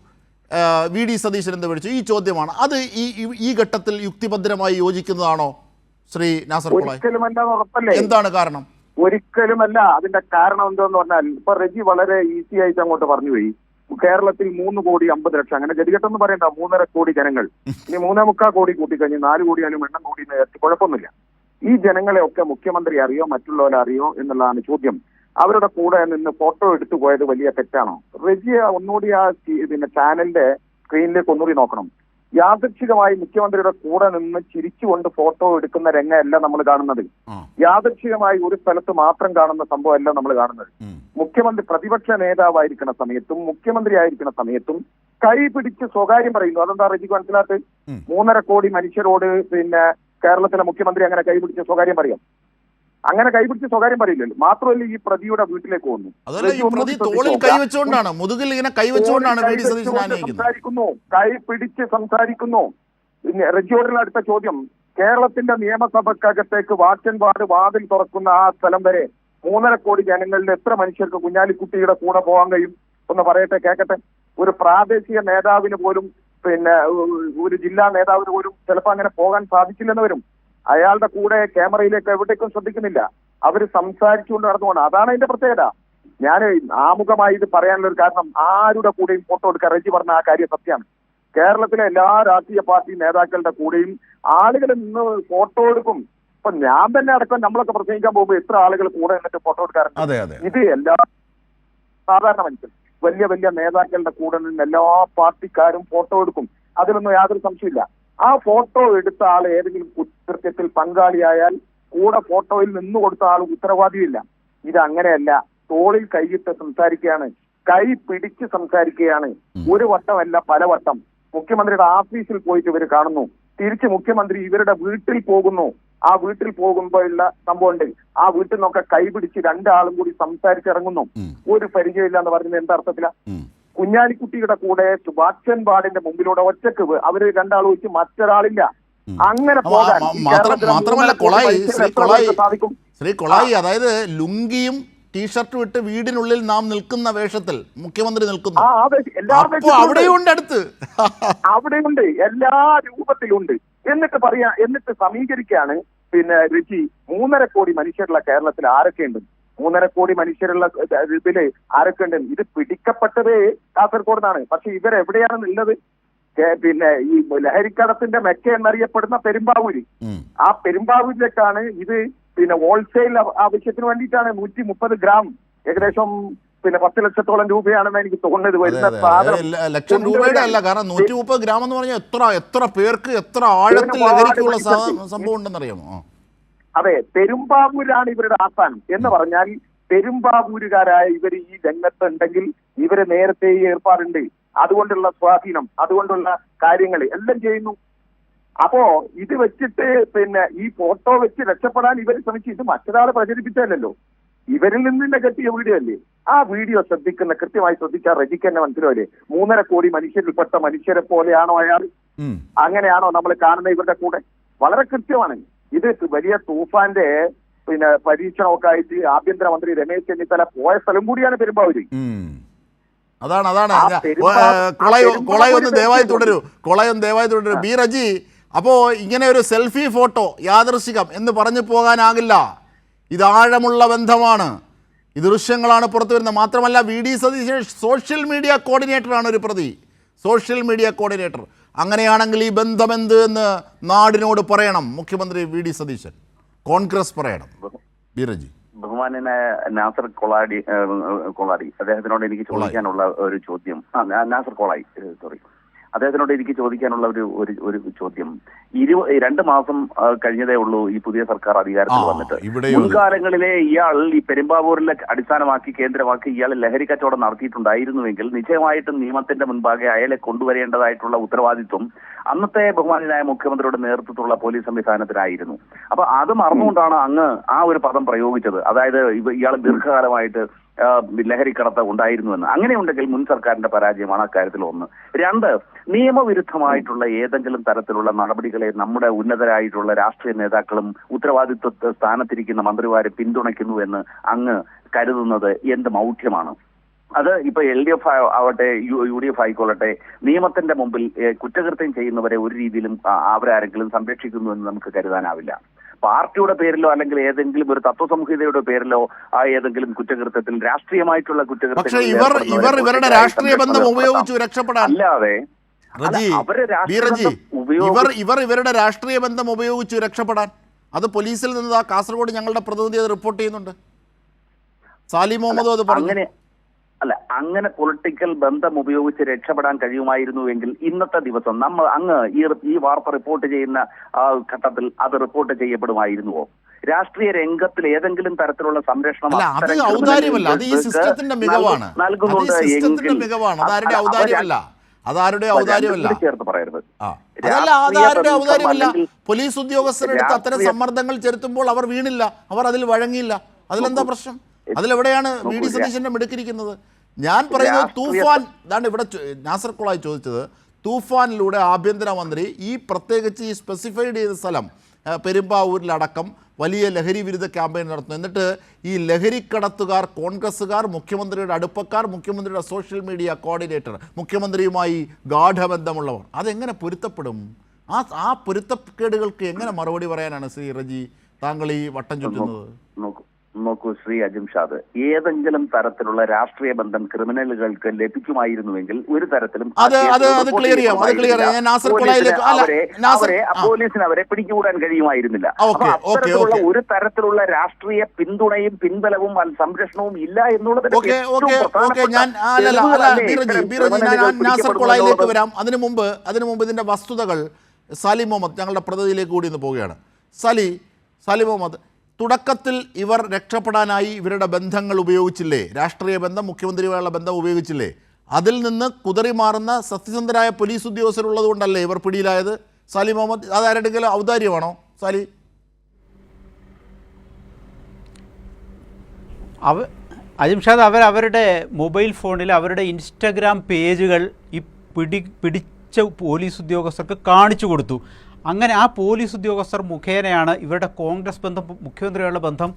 വി ഡി സതീശൻ എന്ത് പിഴച്ചു? ഈ ചോദ്യമാണ്. അത് ഈ ഘട്ടത്തിൽ യുക്തിഭദ്രമായി യോജിക്കുന്നതാണോ ശ്രീ നാസർ കൊളായി? എന്താണ് കാരണം? ഒരിക്കലുമല്ല. അതിന്റെ കാരണം എന്താന്ന് പറഞ്ഞാൽ, ഇപ്പൊ റജി വളരെ ഈസി ആയിട്ട് അങ്ങോട്ട് പറഞ്ഞു പോയി. കേരളത്തിൽ 3,50,00,000, അങ്ങനെ ഗതികെട്ടെന്ന് പറയണ്ട, 3.5 കോടി ജനങ്ങൾ. ഇനി 3.25 കോടി കൂട്ടിക്കഴിഞ്ഞ് 4 കോടിയാലും എണ്ണം കൂടി കുഴപ്പമൊന്നുമില്ല. ഈ ജനങ്ങളെ ഒക്കെ മുഖ്യമന്ത്രി അറിയോ മറ്റുള്ളവരെ അറിയോ എന്നുള്ളതാണ് ചോദ്യം. അവരുടെ കൂടെ നിന്ന് ഫോട്ടോ എടുത്തു പോയത് വലിയ തെറ്റാണോ? റജിയ ഒന്നുകൂടി ആ ചാനലിന്റെ സ്ക്രീനിലേക്ക് ഒന്നുകൂടി നോക്കണം. യാദൃച്ഛികമായി മുഖ്യമന്ത്രിയുടെ കൂടെ നിന്ന് ചിരിച്ചുകൊണ്ട് ഫോട്ടോ എടുക്കുന്ന രംഗമല്ല നമ്മൾ കാണുന്നത്. യാദൃച്ഛികമായി ഒരു സ്ഥലത്ത് മാത്രം കാണുന്ന സംഭവമല്ല നമ്മൾ കാണുന്നത്. മുഖ്യമന്ത്രി പ്രതിപക്ഷ നേതാവായിരിക്കുന്ന സമയത്തും മുഖ്യമന്ത്രി ആയിരിക്കുന്ന സമയത്തും കൈ പിടിച്ച് സ്വകാര്യം പറയുന്നു. അതെന്താ റജിക്ക് മനസ്സിലാത്ത്? 3.5 കോടി മനുഷ്യരോട് കേരളത്തിലെ മുഖ്യമന്ത്രി അങ്ങനെ കൈപിടിച്ച് സ്വകാര്യം പറയാം? അങ്ങനെ കൈപിടിച്ച് സ്വകാര്യം പറയില്ലല്ലോ. മാത്രമല്ല, ഈ പ്രതിയുടെ വീട്ടിലേക്ക് വന്നു സംസാരിക്കുന്നു, കൈ പിടിച്ച് സംസാരിക്കുന്നു. റജിയോടുള്ള അടുത്ത ചോദ്യം, കേരളത്തിന്റെ നിയമസഭക്കകത്തേക്ക് വാച്ച് ആൻഡ് വാർഡ് വാതിൽ തുറക്കുന്ന ആ സ്ഥലം വരെ 3.5 കോടി ജനങ്ങളിൽ എത്ര മനുഷ്യർക്ക് കുഞ്ഞാലിക്കുട്ടിയുടെ കൂടെ പോകാൻ കഴിയും? ഒന്ന് പറയട്ടെ, കേൾക്കട്ടെ. ഒരു പ്രാദേശിക നേതാവിന് പോലും ഒരു ജില്ലാ നേതാവിന് പോലും ചിലപ്പോൾ അങ്ങനെ പോകാൻ സാധിച്ചില്ലെന്ന് വരും. അയാളുടെ കൂടെ ക്യാമറയിലേക്ക് എവിടേക്കും ശ്രദ്ധിക്കുന്നില്ല. അവർ സംസാരിച്ചുകൊണ്ട് നടന്നുകൊണ്ട്. അതാണ് അതിന്റെ പ്രത്യേകത. ഞാൻ ആമുഖമായി ഇത് പറയാനുള്ള ഒരു കാരണം, ആരുടെ കൂടെയും ഫോട്ടോ എടുക്കാൻ റജി പറഞ്ഞ ആ കാര്യം സത്യമാണ്. കേരളത്തിലെ എല്ലാ രാഷ്ട്രീയ പാർട്ടി നേതാക്കളുടെ കൂടെയും ആളുകൾ നിന്ന് ഫോട്ടോ എടുക്കും. ഇപ്പൊ ഞാൻ തന്നെ അടക്കം നമ്മളൊക്കെ പ്രസംഗിക്കാൻ പോകുമ്പോൾ എത്ര ആളുകൾ കൂടെ നിന്നിട്ട് ഫോട്ടോ എടുക്കാറുണ്ട്. ഇത് എല്ലാ സാധാരണ മനുഷ്യൻ വലിയ വലിയ നേതാക്കളുടെ കൂടെ നിന്ന് എല്ലാ പാർട്ടിക്കാരും ഫോട്ടോ എടുക്കും. അതിലൊന്നും യാതൊരു സംശയമില്ല. ആ ഫോട്ടോ എടുത്ത ആൾ ഏതെങ്കിലും കുറ്റകൃത്യത്തിൽ പങ്കാളിയായാൽ കൂടെ ഫോട്ടോയിൽ നിന്ന് കൊടുത്ത ആൾ ഉത്തരവാദിയില്ല. ഇത് അങ്ങനെയല്ല. തോളിൽ കൈയിട്ട് സംസാരിക്കുകയാണ്, കൈ പിടിച്ച് സംസാരിക്കുകയാണ്. ഒരു വട്ടമല്ല, പലവട്ടം. മുഖ്യമന്ത്രിയുടെ ഓഫീസിൽ പോയിട്ട് ഇവർ കാണുന്നു. തിരിച്ച് മുഖ്യമന്ത്രി ഇവരുടെ വീട്ടിൽ പോകുന്നു. ആ വീട്ടിൽ പോകുമ്പോഴുള്ള സംഭവമുണ്ട്. ആ വീട്ടിൽ നിന്നൊക്കെ കൈ പിടിച്ച് 2 ആളും കൂടി സംസാരിച്ചിറങ്ങുന്നു. ഒരു പരിചയമില്ല എന്ന് പറയുന്നത് എന്താർത്ഥത്തിലാ? കുഞ്ഞാലിക്കുട്ടിയുടെ കൂടെ വാച്ച് ആൻഡ് വാർഡിന്റെ മുമ്പിലൂടെ ഒറ്റക്ക് അവര് 2 ആൾ വെച്ച് മറ്റൊരാളില്ല. അങ്ങനെ പോകാൻ മാത്രമല്ല ശ്രീ കൊളായി, അതായത് ലുങ്കിയും ടീഷർട്ടും ഇട്ട് വീടിനുള്ളിൽ നാം നിൽക്കുന്ന വേഷത്തിൽ മുഖ്യമന്ത്രി നിൽക്കുന്നു. അവിടെയുണ്ട്, അടുത്ത് അവിടെയുണ്ട്, എല്ലാ രൂപത്തിലുണ്ട്. എന്നിട്ട് സമീകരിക്കുകയാണ് രുചി. 3.5 കോടി മനുഷ്യരുള്ള കേരളത്തിൽ ആരൊക്കെയുണ്ട്? 3.5 കോടി മനുഷ്യരുള്ള ഇതില് ആരൊക്കെയുണ്ട്? ഇത് പിടിക്കപ്പെട്ടത് കാസർഗോഡ് നിന്നാണ്. പക്ഷെ ഇവരെവിടെയാണ് ഉള്ളത്? ഈ ലഹരിക്കടത്തിന്റെ മെക്ക എന്നറിയപ്പെടുന്ന പെരുമ്പാവൂര്. ആ പെരുമ്പാവൂരിലേക്കാണ് ഇത് ഹോൾസെയിൽ ആവശ്യത്തിന് വേണ്ടിയിട്ടാണ് 130 ഗ്രാം, ഏകദേശം 10 ലക്ഷത്തോളം രൂപയാണെന്ന് എനിക്ക് തോന്നുന്നത് വരുന്ന ലക്ഷം രൂപയുടെ അല്ല. കാരണം 130 ഗ്രാം എന്ന് പറഞ്ഞാൽ എത്ര പേർക്ക് എത്ര ആഴത്തിൽ ലഹരിക്കുള്ള സംഭവം ഉണ്ടെന്നറിയാമോ? അതെ, പെരുമ്പാവൂരാണ് ഇവരുടെ ആസ്ഥാനം. എന്ന് പറഞ്ഞാൽ പെരുമ്പാവൂരുകാരായ ഇവർ ഈ രംഗത്ത് ഉണ്ടെങ്കിൽ ഇവര് നേരത്തെ ഏർപ്പാടുണ്ട്. അതുകൊണ്ടുള്ള സ്വാധീനം, അതുകൊണ്ടുള്ള കാര്യങ്ങൾ എല്ലാം ചെയ്യുന്നു. അപ്പോ ഇത് വെച്ചിട്ട് ഈ ഫോട്ടോ വെച്ച് രക്ഷപ്പെടാൻ ഇവർ ശ്രമിച്ചു. ഇത് മറ്റൊരാളെ പ്രചരിപ്പിച്ചല്ലോ, ഇവരിൽ നിന്ന് കെട്ടിയ വീഡിയോ അല്ലേ? ആ വീഡിയോ കൃത്യമായി ശ്രദ്ധിച്ചാൽ റജിക്ക് തന്നെ മനസ്സിലാവില്ലേ? 3.5 കോടി മനുഷ്യരിൽപ്പെട്ട മനുഷ്യരെ പോലെയാണോ അയാൾ? അങ്ങനെയാണോ നമ്മൾ കാണുന്ന ഇവരുടെ കൂടെ? വളരെ കൃത്യമാണ്. ഇത് വലിയ തൂഫാന്റെ പരീക്ഷണമൊക്കെ ആയിട്ട് ആഭ്യന്തരമന്ത്രി രമേശ് ചെന്നിത്തല പോയ സ്ഥലം കൂടിയാണ് പെരുമ്പാവൂര്. അതാണ് ഒന്ന് ദയവായി തുടരൂ ബി റജി. അപ്പോ ഇങ്ങനെ ഒരു സെൽഫി ഫോട്ടോ യാദൃശികം എന്ന് പറഞ്ഞു പോകാനാകില്ല. ഇത് ആഴമുള്ള ബന്ധമാണ്. ഈ ദൃശ്യങ്ങളാണ് പുറത്തു വരുന്നത്. മാത്രമല്ല VD സതീശൻ സോഷ്യൽ മീഡിയ കോർഡിനേറ്ററാണ് ഒരു പ്രതി, സോഷ്യൽ മീഡിയ കോർഡിനേറ്റർ. അങ്ങനെയാണെങ്കിൽ ഈ ബന്ധമെന്ത് എന്ന് നാടിനോട് പറയണം മുഖ്യമന്ത്രി VD സതീശൻ, കോൺഗ്രസ് പറയണം. ബീറജി, ബഹുമാനായ നാസർ കൊളാടി അദ്ദേഹത്തിനോട് എനിക്ക് ചോദിക്കാനുള്ള ഒരു ചോദ്യം, നാസർ കൊളായി അദ്ദേഹത്തിനോട് എനിക്ക് ചോദിക്കാനുള്ള ഒരു ചോദ്യം, 2 മാസം കഴിഞ്ഞതേ ഉള്ളൂ ഈ പുതിയ സർക്കാർ അധികാരത്തിൽ വന്നിട്ട്. മുൻകാലങ്ങളിലെ ഇയാൾ ഈ പെരുമ്പാവൂരിലെ അടിസ്ഥാനമാക്കി കേന്ദ്രമാക്കി ഇയാൾ ലഹരി കച്ചവടം നടത്തിയിട്ടുണ്ടായിരുന്നുവെങ്കിൽ നിശ്ചയമായിട്ടും നിയമത്തിന്റെ മുൻപാകെ അയാളെ കൊണ്ടുവരേണ്ടതായിട്ടുള്ള ഉത്തരവാദിത്വം അന്നത്തെ ബഹുമാനായ മുഖ്യമന്ത്രിയുടെ നേതൃത്വത്തിലുള്ള പോലീസ് സംവിധാനത്തിനായിരുന്നു. അപ്പൊ അത് മറന്നുകൊണ്ടാണ് അങ്ങ് ആ ഒരു പദം പ്രയോഗിച്ചത്. അതായത് ഇയാൾ ദീർഘകാലമായിട്ട് ലഹരിക്കടത്ത് ഉണ്ടായിരുന്നുവെന്ന്. അങ്ങനെയുണ്ടെങ്കിൽ മുൻ സർക്കാരിന്റെ പരാജയമാണ് അക്കാര്യത്തിൽ ഒന്ന്. 2, നിയമവിരുദ്ധമായിട്ടുള്ള ഏതെങ്കിലും തരത്തിലുള്ള നടപടികളെ നമ്മുടെ ഉന്നതരായിട്ടുള്ള രാഷ്ട്രീയ നേതാക്കളും ഉത്തരവാദിത്വ സ്ഥാനത്തിരിക്കുന്ന മന്ത്രിമാരെ പിന്തുണയ്ക്കുന്നുവെന്ന് അങ്ങ് കരുതുന്നത് എന്ത് മൗഢ്യമാണ്. അത് ഇപ്പൊ LDF ആവട്ടെ UDF ആയിക്കൊള്ളട്ടെ, നിയമത്തിന്റെ മുമ്പിൽ കുറ്റകൃത്യം ചെയ്യുന്നവരെ ഒരു രീതിയിലും അവരാരെങ്കിലും സംരക്ഷിക്കുന്നു എന്ന് നമുക്ക് കരുതാനാവില്ല. പാർട്ടിയുടെ പേരിലോ അല്ലെങ്കിൽ ഏതെങ്കിലും ഒരു തത്വസംഹിതയുടെ പേരിലോ ആ ഏതെങ്കിലും കുറ്റകൃത്യത്തിൽ രാഷ്ട്രീയമായിട്ടുള്ള കുറ്റകൃത്യത്തിൽ ഇവരുടെ രാഷ്ട്രീയ ബന്ധം ഉപയോഗിച്ചു രക്ഷപ്പെടാൻ അല്ലാതെ ഇവരുടെ രാഷ്ട്രീയ ബന്ധം ഉപയോഗിച്ചു രക്ഷപ്പെടാൻ അത് പോലീസിൽ നിന്ന് ആ കാസർഗോഡ് ഞങ്ങളുടെ പ്രതിനിധി അത് റിപ്പോർട്ട് ചെയ്യുന്നുണ്ട്. സാലി മുഹമ്മദ് അത് പറഞ്ഞു. അങ്ങനെ പൊളിറ്റിക്കൽ ബന്ധം ഉപയോഗിച്ച് രക്ഷപ്പെടാൻ കഴിയുമായിരുന്നുവെങ്കിൽ ഇന്നത്തെ ദിവസം അങ്ങ് ഈ വാർത്ത റിപ്പോർട്ട് ചെയ്യുന്ന ഘട്ടത്തിൽ അത് റിപ്പോർട്ട് ചെയ്യപ്പെടുമായിരുന്നുവോ? രാഷ്ട്രീയ രംഗത്തിൽ ഏതെങ്കിലും തരത്തിലുള്ള സംരക്ഷണം ചേർത്ത് പറയരുത്. പോലീസ് ഉദ്യോഗസ്ഥരുടെ അടുത്ത് അത്തരം സമ്മർദ്ദങ്ങൾ ചെലുത്തുമ്പോൾ അവർ വീണില്ല, അവർ അതിൽ വഴങ്ങിയില്ല. അതിലെന്താ പ്രശ്നം? അതിലെവിടെയാണ് VD സതീശന്റെ മിടുക്കിരിക്കുന്നത്? ഞാൻ പറയുന്നത് തൂഫാൻ, ഇതാണ് ഇവിടെ നാസർ കൊളായി ചോദിച്ചത്. തൂഫാനിലൂടെ ആഭ്യന്തരമന്ത്രി ഈ പ്രത്യേകിച്ച് ഈ സ്പെസിഫൈഡ് ചെയ്ത സ്ഥലം പെരുമ്പാവൂരിലടക്കം വലിയ ലഹരി വിരുദ്ധ ക്യാമ്പയിൻ നടത്തുന്നു. എന്നിട്ട് ഈ ലഹരിക്കടത്തുകാർ കോൺഗ്രസ്സുകാർ, മുഖ്യമന്ത്രിയുടെ അടുപ്പക്കാർ, മുഖ്യമന്ത്രിയുടെ സോഷ്യൽ മീഡിയ കോർഡിനേറ്റർ, മുഖ്യമന്ത്രിയുമായി ഗാഠബന്ധമുള്ളവർ, അതെങ്ങനെ പൊരുത്തപ്പെടും? ആ പൊരുത്തക്കേടുകൾക്ക് എങ്ങനെ മറുപടി പറയാനാണ് ശ്രീ റജി താങ്കൾ ഈ വട്ടം ചുറ്റുന്നത്? നോക്കൂ ശ്രീ അജിംഷാദ്, ഏതെങ്കിലും തരത്തിലുള്ള രാഷ്ട്രീയ ബന്ധം ക്രിമിനലുകൾക്ക് ലഭിക്കുമായിരുന്നുവെങ്കിൽ ഒരു തരത്തിലും പോലീസിന് അവരെ പിടികൂടാൻ കഴിയുമായിരുന്നില്ല. അത്തരത്തിലുള്ള ഒരു തരത്തിലുള്ള രാഷ്ട്രീയ പിന്തുണയും പിൻബലവും സംരക്ഷണവും ഇല്ല എന്നുള്ളത് വരാം. അതിനു മുമ്പ് ഇതിന്റെ വസ്തുതകൾ സാലി മുഹമ്മദ് ഞങ്ങളുടെ പ്രതിനിധിയിലേക്ക് കൂടി ഇന്ന് പോവുകയാണ്. സാലി മുഹമ്മദ്, തുടക്കത്തിൽ ഇവർ രക്ഷപ്പെടാനായി ഇവരുടെ ബന്ധങ്ങൾ ഉപയോഗിച്ചില്ലേ? രാഷ്ട്രീയ ബന്ധം, മുഖ്യമന്ത്രിയുമായുള്ള ബന്ധം ഉപയോഗിച്ചില്ലേ? അതിൽ നിന്ന് കുതറി മാറുന്ന സത്യസന്ധരായ പോലീസ് ഉദ്യോഗസ്ഥരുള്ളത് കൊണ്ടല്ലേ ഇവർ പിടിയിലായത്? സാലി മുഹമ്മദ്, അതാരുടെങ്കിലും ഔദാര്യമാണോ സാലി? അജിംഷാദ്, അവരുടെ മൊബൈൽ ഫോണിൽ അവരുടെ ഇൻസ്റ്റഗ്രാം പേജുകൾ ഈ പിടിച്ച പോലീസ് ഉദ്യോഗസ്ഥർക്ക് കാണിച്ചു കൊടുത്തു. അങ്ങനെ ആ പോലീസ് ഉദ്യോഗസ്ഥർ മുഖേനയാണ് ഇവരുടെ കോൺഗ്രസ് ബന്ധം, മുഖ്യമന്ത്രിയുള്ള ബന്ധം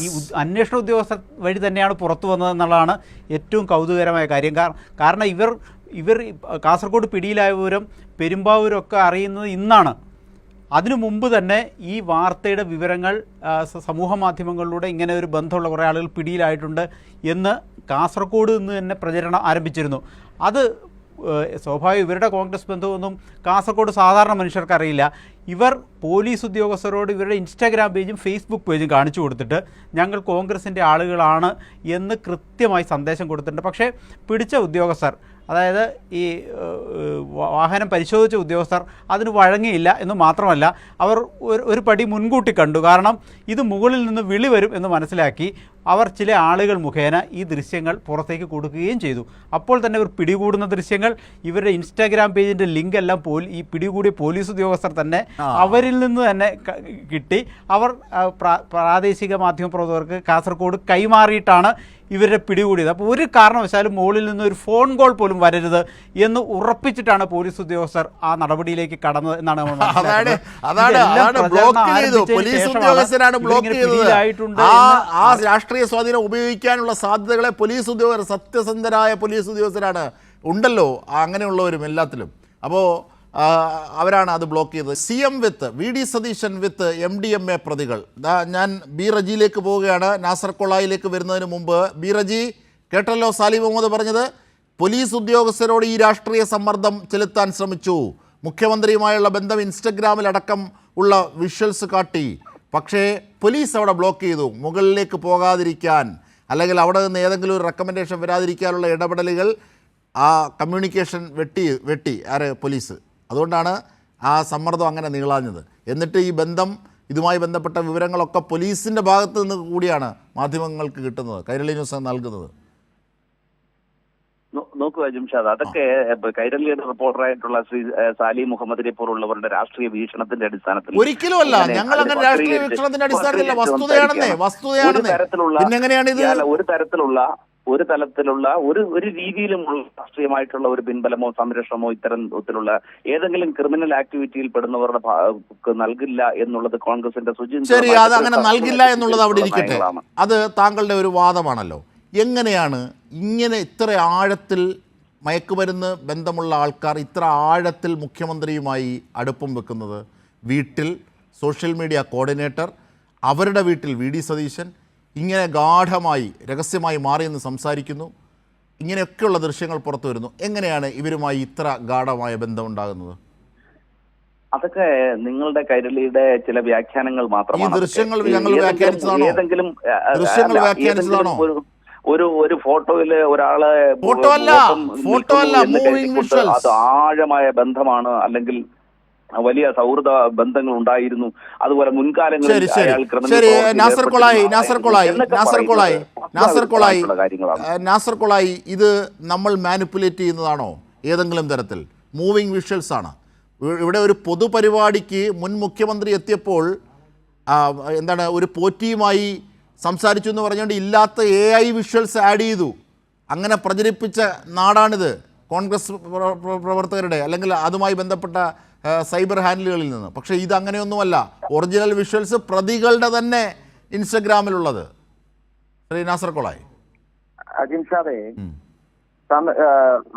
ഈ അന്വേഷണ ഉദ്യോഗസ്ഥർ വഴി തന്നെയാണ് പുറത്തു വന്നതെന്നുള്ളതാണ് ഏറ്റവും കൗതുകകരമായ കാര്യം. കാരണം ഇവർ കാസർഗോഡ് പിടിയിലായ വിവരം പെരുമ്പാവൂരൊക്കെ അറിയുന്നത് ഇന്നാണ്. അതിനു മുമ്പ് തന്നെ ഈ വാർത്തയുടെ വിവരങ്ങൾ സമൂഹ മാധ്യമങ്ങളിലൂടെ ഇങ്ങനെ ഒരു ബന്ധമുള്ള കുറേ ആളുകൾ പിടിയിലായിട്ടുണ്ട് എന്ന് കാസർഗോഡ് നിന്ന് തന്നെ പ്രചരണം ആരംഭിച്ചിരുന്നു. അത് സ്വാഭാവികം, ഇവരുടെ കോൺഗ്രസ് ബന്ധമൊന്നും കാസർഗോഡ് സാധാരണ മനുഷ്യർക്ക് അറിയില്ല. ഇവർ പോലീസ് ഉദ്യോഗസ്ഥരോട് ഇവരുടെ ഇൻസ്റ്റാഗ്രാം പേജും ഫേസ്ബുക്ക് പേജും കാണിച്ചു കൊടുത്തിട്ട് ഞങ്ങൾ കോൺഗ്രസിൻ്റെ ആളുകളാണ് എന്ന് കൃത്യമായി സന്ദേശം കൊടുത്തിട്ടുണ്ട്. പക്ഷേ പിടിച്ച ഉദ്യോഗസ്ഥർ, അതായത് ഈ വാഹനം പരിശോധിച്ച ഉദ്യോഗസ്ഥർ അതിന് വഴങ്ങിയില്ല എന്ന് മാത്രമല്ല, അവർ ഒരു പടി മുൻകൂട്ടി കണ്ടു. കാരണം ഇത് മുകളിൽ നിന്ന് വിളി വരും എന്ന് മനസ്സിലാക്കി അവർ ചില ആളുകൾ മുഖേന ഈ ദൃശ്യങ്ങൾ പുറത്തേക്ക് കൊടുക്കുകയും ചെയ്തു. അപ്പോൾ തന്നെ ഇവർ പിടികൂടുന്ന ദൃശ്യങ്ങൾ ഇവരുടെ ഇൻസ്റ്റാഗ്രാം പേജിൻ്റെ ലിങ്ക് എല്ലാം ഈ പിടികൂടിയ പോലീസ് ഉദ്യോഗസ്ഥർ തന്നെ അവരിൽ നിന്ന് തന്നെ കിട്ടി. അവർ പ്രാദേശിക മാധ്യമ പ്രവർത്തകർക്ക് കാസർഗോഡ് കൈമാറിയിട്ടാണ് ഇവരെ പിടികൂടിയത്. അപ്പോൾ ഒരു കാരണവശാലും മുകളിൽ നിന്ന് ഒരു ഫോൺ കോൾ പോലും വരരുത് എന്ന് ഉറപ്പിച്ചിട്ടാണ് പോലീസ് ഉദ്യോഗസ്ഥർ ആ നടപടിയിലേക്ക് കടന്നത് എന്നാണ് നമ്മൾ മനസ്സിലാക്കുന്നത്. ആ രാഷ്ട്രീയ സ്വാധീനം ഉപയോഗിക്കാനുള്ള സാധ്യതകളെ പോലീസ് ഉദ്യോഗസ്ഥർ, സത്യസന്ധരായ പോലീസ് ഉദ്യോഗസ്ഥരാണ് ഉണ്ടല്ലോ അങ്ങനെയുള്ളവരും എല്ലാത്തിലും. അപ്പോൾ അവരാണ് അത് ബ്ലോക്ക് ചെയ്തത്. CM വിത്ത് VD സതീശൻ വിത്ത് MDMA പ്രതികൾ. ഞാൻ ബി റജിയിലേക്ക് പോവുകയാണ്. നാസർ കൊളായിലേക്ക് വരുന്നതിന് മുമ്പ് ബി റജി, കേട്ടല്ലോ സാലി മുഹമ്മദ് പറഞ്ഞത്. പോലീസ് ഉദ്യോഗസ്ഥരോട് ഈ രാഷ്ട്രീയ സമ്മർദ്ദം ചെലുത്താൻ ശ്രമിച്ചു. മുഖ്യമന്ത്രിയുമായുള്ള ബന്ധം ഇൻസ്റ്റഗ്രാമിലടക്കം ഉള്ള വിഷ്വൽസ് കാട്ടി. പക്ഷേ പോലീസ് അവിടെ ബ്ലോക്ക് ചെയ്തു. മുകളിലേക്ക് പോകാതിരിക്കാൻ, അല്ലെങ്കിൽ അവിടെ നിന്ന് ഏതെങ്കിലും ഒരു റെക്കമെൻഡേഷൻ വരാതിരിക്കാനുള്ള ഇടപെടലുകൾ, ആ കമ്മ്യൂണിക്കേഷൻ വെട്ടി പോലീസ്. അതുകൊണ്ടാണ് ആ സമ്മർദ്ദം അങ്ങനെ നീളാഞ്ഞത്. എന്നിട്ട് ഈ ബന്ധം, ഇതുമായി ബന്ധപ്പെട്ട വിവരങ്ങളൊക്കെ പോലീസിൻ്റെ ഭാഗത്ത് നിന്ന് കൂടിയാണ് മാധ്യമങ്ങൾക്ക് കിട്ടുന്നത്, കൈരളി ന്യൂസ് നൽകുന്നത്. നോക്കുക ജിംഷാദ്, അതൊക്കെ കൈരളിയുടെ റിപ്പോർട്ടറായിട്ടുള്ള ശ്രീ സാലി മുഹമ്മദിനെ പോലുള്ളവരുടെ രാഷ്ട്രീയ വീക്ഷണത്തിന്റെ അടിസ്ഥാനത്തിൽ ഒരിക്കലും അല്ല. ഞങ്ങൾ അങ്ങനെ രാഷ്ട്രീയ വീക്ഷണത്തിന്റെ അടിസ്ഥാനത്തിലല്ല, വസ്തുതയാണെന്നേ. ഒരു തരത്തിലുള്ള ഒരു രീതിയിലുമുള്ള രാഷ്ട്രീയമായിട്ടുള്ള ഒരു പിൻബലമോ സംരക്ഷണമോ ഇത്തരത്തിലുള്ള ഏതെങ്കിലും ക്രിമിനൽ ആക്ടിവിറ്റിയിൽ പെടുന്നവരുടെ നൽകില്ല എന്നുള്ളത് കോൺഗ്രസിന്റെ ശരി, അത് അങ്ങനെ നൽകില്ല എന്നുള്ളത് അവിടെ ഇരിക്കട്ടെ. അത് താങ്കളുടെ ഒരു വാദമാണല്ലോ. എങ്ങനെയാണ് ഇങ്ങനെ ഇത്ര ആഴത്തിൽ മയക്കുമരുന്ന് ബന്ധമുള്ള ആൾക്കാർ ഇത്ര ആഴത്തിൽ മുഖ്യമന്ത്രിയുമായി അടുപ്പം വെക്കുന്നത്? വീട്ടിൽ സോഷ്യൽ മീഡിയ കോർഡിനേറ്റർ, അവരുടെ വീട്ടിൽ VD സതീശൻ ഇങ്ങനെ ഗാഢമായി രഹസ്യമായി മാറിയെന്ന് സംസാരിക്കുന്നു. ഇങ്ങനെയൊക്കെയുള്ള ദൃശ്യങ്ങൾ പുറത്തു വരുന്നു. എങ്ങനെയാണ് ഇവരുമായി ഇത്ര ഗാഢമായ ബന്ധമുണ്ടാകുന്നത്? അതൊക്കെ നിങ്ങളുടെ കൈരളിയുടെ ചില വ്യാഖ്യാനങ്ങൾ മാത്രമാണ്. ഈ ദൃശ്യങ്ങൾ ഞങ്ങൾ വ്യാഖ്യാനിച്ചതാണോ? ഒരു ഫോട്ടോയില് ഒരാളെ ഫോട്ടോ അല്ല, അത് ആഴമായ ബന്ധമാണ്, അല്ലെങ്കിൽ വലിയ സൗഹൃദ ബന്ധങ്ങൾ ഉണ്ടായിരുന്നു. അതുപോലെ മുൻകാലങ്ങളിൽ നാസർ കൊളായി ഇത് നമ്മൾ മാനിപ്പുലേറ്റ് ചെയ്യുന്നതാണോ ഏതെങ്കിലും തരത്തിൽ? മൂവിങ് വിഷ്വൽസ് ആണ്. ഇവിടെ ഒരു പൊതുപരിപാടിക്ക് മുൻ മുഖ്യമന്ത്രി എത്തിയപ്പോൾ എന്താണ് ഒരു പോറ്റിയുമായി സംസാരിച്ചു എന്ന് പറഞ്ഞുകൊണ്ട് ഇല്ലാത്ത AI വിഷ്വൽസ് ആഡ് ചെയ്തു. അങ്ങനെ പ്രചരിപ്പിച്ച നാടാണിത് കോൺഗ്രസ് പ്രവർത്തകരുടെ, അല്ലെങ്കിൽ അതുമായി ബന്ധപ്പെട്ട സൈബർ ഹാൻഡിലുകളിൽ നിന്ന്. പക്ഷേ ഇത് അങ്ങനെയൊന്നുമല്ല. ഒറിജിനൽ വിഷ്വൽസ് പ്രതികളുടെ തന്നെ ഇൻസ്റ്റഗ്രാമിലുള്ളത്. ശ്രീ നാസർ കൊളായി, അജിംഷാദേ,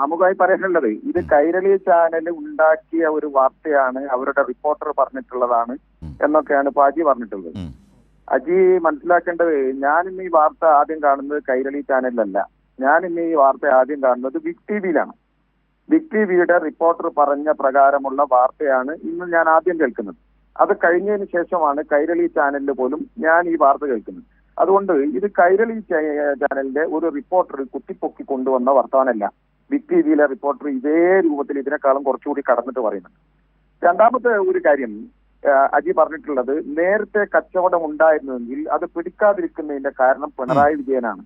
നമുക്കായി പറയാനുള്ളത് ഇത് കൈരളി ചാനൽ ഉണ്ടാക്കിയ ഒരു വാർത്തയാണ്, അവരുടെ റിപ്പോർട്ടർ പറഞ്ഞിട്ടുള്ളതാണ് എന്നൊക്കെയാണ് ഇപ്പൊ അജി പറഞ്ഞിട്ടുള്ളത്. അജി മനസ്സിലാക്കേണ്ടത്, ഞാൻ ഇന്ന് ഈ വാർത്ത ആദ്യം കാണുന്നത് കൈരളി ചാനലിലല്ല. ഞാൻ ഇന്ന് ഈ വാർത്ത ആദ്യം കാണുന്നത് ബിഗ് ടിവിയിലാണ്. ബിഗ് ടിവിയുടെ റിപ്പോർട്ടർ പറഞ്ഞ പ്രകാരമുള്ള വാർത്തയാണ് ഇന്ന് ഞാൻ ആദ്യം കേൾക്കുന്നത്. അത് കഴിഞ്ഞതിന് ശേഷമാണ് കൈരളി ചാനലിൽ പോലും ഞാൻ ഈ വാർത്ത കേൾക്കുന്നത്. അതുകൊണ്ട് ഇത് കൈരളി ചാനലിന്റെ ഒരു റിപ്പോർട്ടർ കുത്തിപ്പൊക്കി കൊണ്ടുവന്ന വർത്തമാനമല്ല. ബിഗ് ടിവിയിലെ റിപ്പോർട്ടർ ഇതേ രൂപത്തിൽ ഇതിനേക്കാളും കുറച്ചുകൂടി കടന്നിട്ട് പറയുന്നുണ്ട്. രണ്ടാമത്തെ ഒരു കാര്യം അജി പറഞ്ഞിട്ടുള്ളത്, നേരത്തെ കച്ചവടം ഉണ്ടായിരുന്നെങ്കിൽ അത് പിടിക്കാതിരിക്കുന്നതിന്റെ കാരണം പിണറായി വിജയനാണ്.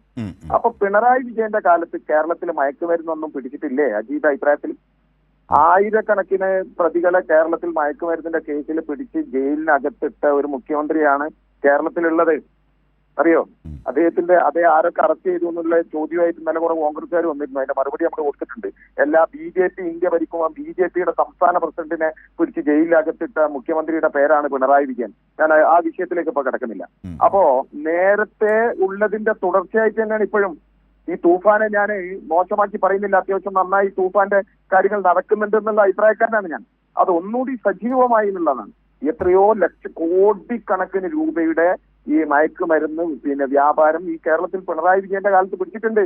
അപ്പൊ പിണറായി വിജയന്റെ കാലത്ത് കേരളത്തിൽ മയക്കുമരുന്നൊന്നും പിടിച്ചിട്ടില്ലേ അജിയുടെ അഭിപ്രായത്തിൽ? ആയിരക്കണക്കിന് പ്രതികളെ കേരളത്തിൽ മയക്കുമരുന്നിന്റെ കേസിൽ പിടിച്ച് ജയിലിനകത്തിട്ട ഒരു മുഖ്യമന്ത്രിയാണ് കേരളത്തിലുള്ളത്. അറിയോ? അദ്ദേഹത്തിന്റെ ആരൊക്കെ അറസ്റ്റ് ചെയ്തു എന്നുള്ള ചോദ്യമായിട്ട് ഇന്നലെ കുറെ കോൺഗ്രസ്സുകാർ വന്നിരുന്നു. അതിന്റെ മറുപടി നമ്മൾ കൊടുത്തിട്ടുണ്ട്. എല്ലാ BJP ഇന്ത്യ ഭരിക്കുമ്പോൾ BJPയുടെ സംസ്ഥാന പ്രസിഡന്റിനെ പിടിച്ച് ജയിലിനകത്തിട്ട മുഖ്യമന്ത്രിയുടെ പേരാണ് പിണറായി വിജയൻ. ഞാൻ ആ വിഷയത്തിലേക്ക് ഇപ്പൊ കിടക്കുന്നില്ല. അപ്പോ നേരത്തെ ഉള്ളതിന്റെ തുടർച്ചയായിട്ട് തന്നെയാണ് ഇപ്പോഴും ഈ തൂഫാനെ ഞാൻ മോശമാക്കി പറയുന്നില്ല. അത്യാവശ്യം നന്നായി തൂഫാന്റെ കാര്യങ്ങൾ നടക്കുന്നുണ്ട് എന്നുള്ള അഭിപ്രായക്കാരനാണ് ഞാൻ. അത് ഒന്നുകൂടി സജീവമായി എന്നുള്ളതാണ്. എത്രയോ കോടിക്കണക്കിന് രൂപയുടെ ഈ മയക്കുമരുന്ന് വ്യാപാരം ഈ കേരളത്തിൽ പിണറായി വിജയന്റെ കാലത്ത് പിടിച്ചിട്ടുണ്ട്.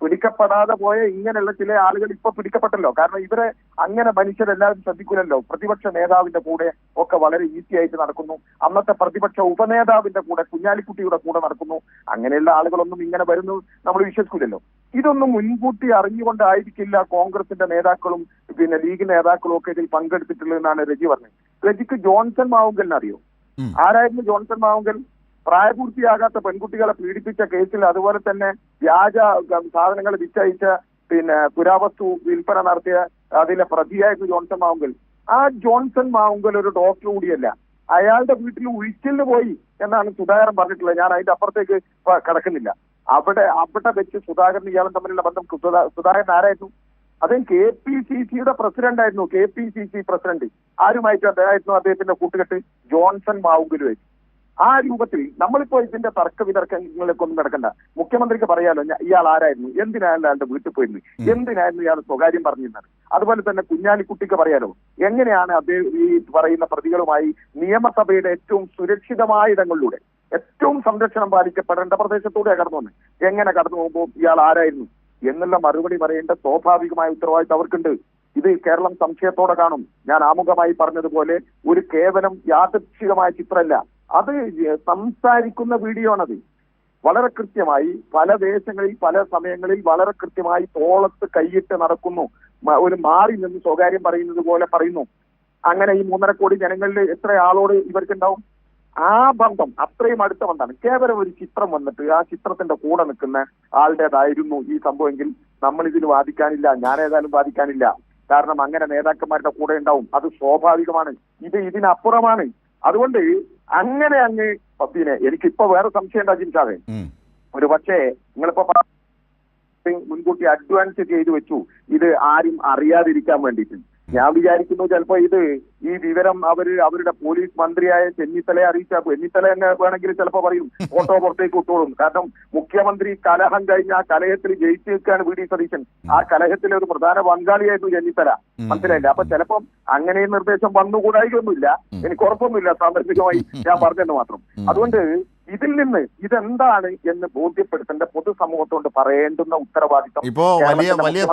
പിടിക്കപ്പെടാതെ പോയ ഇങ്ങനെയുള്ള ചില ആളുകൾ ഇപ്പൊ പിടിക്കപ്പെട്ടല്ലോ. കാരണം ഇവരെ അങ്ങനെ മനുഷ്യരെല്ലാവരും ശ്രദ്ധിക്കില്ലല്ലോ. പ്രതിപക്ഷ നേതാവിന്റെ കൂടെ ഒക്കെ വളരെ ഈസി ആയിട്ട് നടക്കുന്നു. അന്നത്തെ പ്രതിപക്ഷ ഉപനേതാവിന്റെ കൂടെ, കുഞ്ഞാലിക്കുട്ടിയുടെ കൂടെ നടക്കുന്നു. അങ്ങനെയുള്ള ആളുകളൊന്നും ഇങ്ങനെ വരുന്നു നമ്മൾ വിശ്വസിക്കില്ലല്ലോ. ഇതൊന്നും മുൻകൂട്ടി അറിഞ്ഞുകൊണ്ടായിരിക്കില്ല കോൺഗ്രസിന്റെ നേതാക്കളും ലീഗ് നേതാക്കളും ഒക്കെ ഇതിൽ പങ്കെടുത്തിട്ടുള്ളതെന്നാണ് രജി പറഞ്ഞത്. രജിക്ക് ജോൺസൺ മാവുങ്കലിനെ അറിയോ? ആരായിരുന്നു ജോൺസൺ മാവുങ്കൽ? പ്രായപൂർത്തിയാകാത്ത പെൺകുട്ടികളെ പീഡിപ്പിച്ച കേസിൽ, അതുപോലെ തന്നെ വ്യാജ സാധനങ്ങൾ വിറ്റഴിച്ച പുരാവസ്തു വിൽപ്പന നടത്തിയ അതിലെ പ്രതിയായിരുന്നു ജോൺസൺ മാവുങ്കൽ. ആ ജോൺസൺ മാവുങ്കൽ ഒരു ഡോക്ടർ കൂടിയല്ല. അയാളുടെ വീട്ടിൽ ഉഴിച്ചിലിന് പോയി എന്നാണ് സുധാകരൻ പറഞ്ഞിട്ടുള്ളത്. ഞാൻ അതിന്റെ അപ്പുറത്തേക്ക് കടക്കുന്നില്ല. അവിടെ വെച്ച് സുധാകരൻ ഇയാളും തമ്മിലുള്ള ബന്ധം, സുധാകരൻ ആരായിരുന്നു? അദ്ദേഹം KPCCയുടെ പ്രസിഡന്റ് ആയിരുന്നു. KPCC പ്രസിഡന്റ് ആരുമായിട്ട് അദ്ദേഹമായിരുന്നു അദ്ദേഹത്തിന്റെ കൂട്ടുകെട്ട് ജോൺസൺ മാവുങ്കലുമായിട്ട്. ആ രൂപത്തിൽ നമ്മളിപ്പോ ഇതിന്റെ തർക്ക വിതർക്കങ്ങളിലേക്ക് ഒന്നും കിടക്കണ്ട. മുഖ്യമന്ത്രിക്ക് പറയാലോ ഇയാൾ ആരായിരുന്നു, എന്തിനായിരുന്നു അയാളുടെ വീട്ടിൽ പോയിരുന്നത്, എന്തിനായിരുന്നു ഇയാൾ സ്വകാര്യം പറഞ്ഞിരുന്നത്. അതുപോലെ തന്നെ കുഞ്ഞാലിക്കുട്ടിക്ക് പറയാലോ എങ്ങനെയാണ് അദ്ദേഹം ഈ പറയുന്ന പ്രതികളുമായി നിയമസഭയുടെ ഏറ്റവും സുരക്ഷിതമായ ഇടങ്ങളിലൂടെ, ഏറ്റവും സംരക്ഷണം പാലിക്കപ്പെടേണ്ട പ്രദേശത്തൂടെ കടന്നു വന്ന് എങ്ങനെ കടന്നു പോകുമ്പോൾ ഇയാൾ ആരായിരുന്നു എന്നുള്ള മറുപടി പറയേണ്ട സ്വാഭാവികമായ ഉത്തരവാദിത്വം അവർക്കുണ്ട്. ഇത് കേരളം സംശയത്തോടെ കാണും. ഞാൻ ആമുഖമായി പറഞ്ഞതുപോലെ ഒരു കേവലം യാദൃച്ഛികമായ ചിത്രമല്ല, അത് സംസാരിക്കുന്ന വീഡിയോ ആണത്. വളരെ കൃത്യമായി പല ദേശങ്ങളിൽ പല സമയങ്ങളിൽ വളരെ കൃത്യമായി തോളത്ത് കൈയിട്ട് നടക്കുന്നു. ഒരു മാറി നിന്ന് സ്വകാര്യം പറയുന്നത് പോലെ പറയുന്നു. അങ്ങനെ ഈ 3.5 കോടി ജനങ്ങളിൽ എത്ര ആളോട് ഇവർക്കുണ്ടാവും? ആ ബന്ധം അത്രയും അടുത്ത ബന്ധമാണ്. കേവലം ഒരു ചിത്രം വന്നിട്ട് ആ ചിത്രത്തിന്റെ കൂടെ നിൽക്കുന്ന ആളുടേതായിരുന്നു ഈ സംഭവമെങ്കിൽ നമ്മൾ ഇതിൽ വാദിക്കാനില്ല. ഞാൻ ഏതായാലും വാദിക്കാനില്ല. കാരണം അങ്ങനെ നേതാക്കന്മാരുടെ കൂടെ ഉണ്ടാവും. അത് സ്വാഭാവികമാണ്. ഇതിനപ്പുറമാണ്. അതുകൊണ്ട് അങ്ങനെ അങ്ങ് എനിക്കിപ്പോ വേറെ സംശയം ഉണ്ടാ ജിൻഷാദേ, ഒരു പക്ഷേ നിങ്ങളിപ്പോ മുൻകൂട്ടി അഡ്വാൻസ് ചെയ്തു വെച്ചു ഇത് ആരും അറിയാതിരിക്കാൻ വേണ്ടിയിട്ട്. ഞാൻ വിചാരിക്കുന്നു ചിലപ്പോ ഈ വിവരം അവരുടെ പോലീസ് മന്ത്രിയായ ചെന്നിത്തലയെ അറിയിച്ചാൽ ചെന്നിത്തല തന്നെ വേണമെങ്കിൽ ചിലപ്പോ പറയും ഫോട്ടോ പുറത്തേക്ക് വിട്ടോളും. കാരണം മുഖ്യമന്ത്രി കലഹം കഴിഞ്ഞ ആ കലഹത്തിൽ ജയിച്ചു നിൽക്കുകയാണ് VD സതീശൻ. ആ കലഹത്തിലെ ഒരു പ്രധാന പങ്കാളിയായിരുന്നു ചെന്നിത്തല. മനസ്സിലായില്ല? അപ്പൊ ചിലപ്പം അങ്ങനെ നിർദ്ദേശം വന്നുകൂടായിക്കൊന്നുമില്ല. എനിക്ക് ഉറപ്പൊന്നുമില്ല, സാന്ദർഭികമായി ഞാൻ പറഞ്ഞെന്ന് മാത്രം. അതുകൊണ്ട് ഇതിൽ നിന്ന് ഇതെന്താണ് എന്ന് ബോധ്യപ്പെടുത്തേണ്ട പൊതുസമൂഹത്തോട് പറയേണ്ടുന്ന ഉത്തരവാദിത്തം ഇപ്പോ വലിയ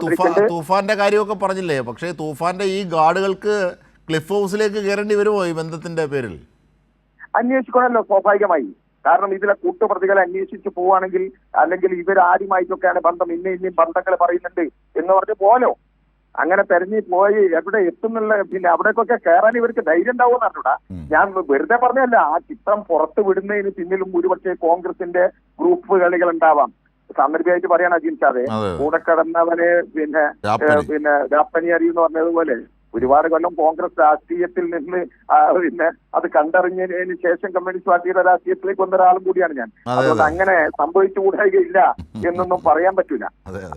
തൂഫാന്റെ കാര്യമൊക്കെ പറഞ്ഞില്ലേ, പക്ഷേ തൂഫാന്റെ ഈ ഗാർഡുകൾക്ക് ക്ലിഫ് ഹൗസിലേക്ക് കയറേണ്ടി വരുമോ ഈ ബന്ധത്തിന്റെ പേരിൽ? അന്വേഷിക്കണമല്ലോ സ്വാഭാവികമായി. കാരണം ഇതിലെ കൂട്ടുപ്രതികളെ അന്വേഷിച്ച് പോവുകയാണെങ്കിൽ, അല്ലെങ്കിൽ ഇവരാരുമായിട്ടൊക്കെയാണ് ബന്ധം, ഇന്നയും ബന്ധങ്ങൾ പറയുന്നുണ്ട് എന്ന് പറഞ്ഞ് പോലോ. അങ്ങനെ തെരഞ്ഞു പോയി എവിടെ എത്തുന്നുള്ള പിന്നെ അവിടേക്കൊക്കെ കയറാൻ ഇവർക്ക് ധൈര്യം ഉണ്ടാവുമെന്ന് അറിഞ്ഞൂടാ. ഞാൻ വെറുതെ പറഞ്ഞല്ല. ആ ചിത്രം പുറത്തു വിടുന്നതിന് പിന്നിലും ഒരുപക്ഷെ കോൺഗ്രസിന്റെ ഗ്രൂപ്പ് കളികൾ ഉണ്ടാവാം. സാന്ദർഭികമായിട്ട് പറയണ ജിൻഷാദേ, കൂടെ കിടന്നവന് പിന്നെ രാപ്പനി അറിയുമെന്ന് പറഞ്ഞതുപോലെ ഒരുപാട് കൊല്ലം കോൺഗ്രസ് രാഷ്ട്രീയത്തിൽ നിന്ന് പിന്നെ അത് കണ്ടറിഞ്ഞതിന് ശേഷം കമ്മ്യൂണിസ്റ്റ് പാർട്ടിയുടെ രാഷ്ട്രീയത്തിലേക്ക് വന്ന ഒരാളും കൂടിയാണ് ഞാൻ. അതുകൊണ്ട് അങ്ങനെ സംഭവിച്ചുകൂടായില്ല എന്നൊന്നും പറയാൻ പറ്റൂല.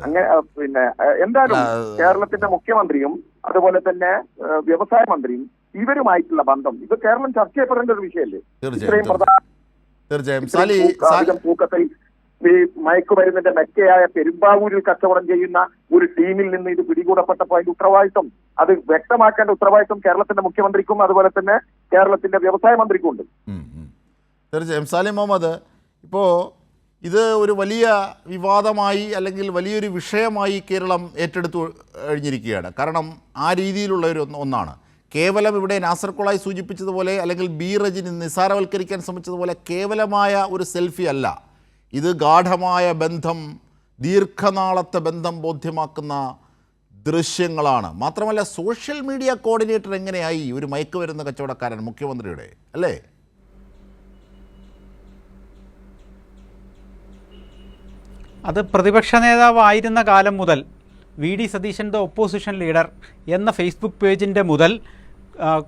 അങ്ങനെ പിന്നെ എന്തായാലും കേരളത്തിന്റെ മുഖ്യമന്ത്രിയും അതുപോലെ തന്നെ വ്യവസായ മന്ത്രിയും ഇവരുമായിട്ടുള്ള ബന്ധം ഇത് കേരളം ചർച്ച ചെയ്യപ്പെടേണ്ട ഒരു വിഷയമല്ലേ? ഇത്രയും പ്രധാന തൂക്കത്തിൽ ഈ മയക്കുമരുന്നിന്റെ മെക്കയായ പെരുമ്പാവൂരിൽ കച്ചവടം ചെയ്യുന്ന ഒരു ടീമിൽ നിന്ന് ഇത് പിടികൂടപ്പെട്ടപ്പോൾ അതിന്റെ ഉത്തരവാദിത്വം അത് വ്യക്തമാക്കേണ്ട ഉത്തരവാദിത്വം കേരളത്തിന്റെ മുഖ്യമന്ത്രിക്കും അതുപോലെ തന്നെ കേരളത്തിന്റെ വ്യവസായ മന്ത്രിക്കും ഉണ്ട്. തീർച്ചയായും. സാലിം മുഹമ്മദ്, ഇപ്പോൾ ഇത് ഒരു വലിയ വിവാദമായി അല്ലെങ്കിൽ വലിയൊരു വിഷയമായി കേരളം ഏറ്റെടുത്തു കഴിഞ്ഞിരിക്കുകയാണ്. കാരണം ആ രീതിയിലുള്ള ഒന്നാണ്. കേവലം ഇവിടെ നാസർ കൊളായി സൂചിപ്പിച്ചതുപോലെ അല്ലെങ്കിൽ ബി റജിനി നിസാരവൽക്കരിക്കാൻ ശ്രമിച്ചതുപോലെ കേവലമായ ഒരു സെൽഫി അല്ല. ഇത് ഗാഢമായ ബന്ധം, ദീർഘനാളത്തെ ബന്ധം ബോധ്യമാക്കുന്ന ദൃശ്യങ്ങളാണ്. മാത്രമല്ല സോഷ്യൽ മീഡിയ കോർഡിനേറ്റർ എങ്ങനെയായി ഒരു മയക്കുമരുന്ന് കച്ചവടക്കാരൻ മുഖ്യമന്ത്രിയുടെ, അല്ലേ? അത് പ്രതിപക്ഷ നേതാവായിരുന്ന കാലം മുതൽ VD Satheesan the opposition leader എന്ന ഫേസ്ബുക്ക് പേജിൻ്റെ മുതൽ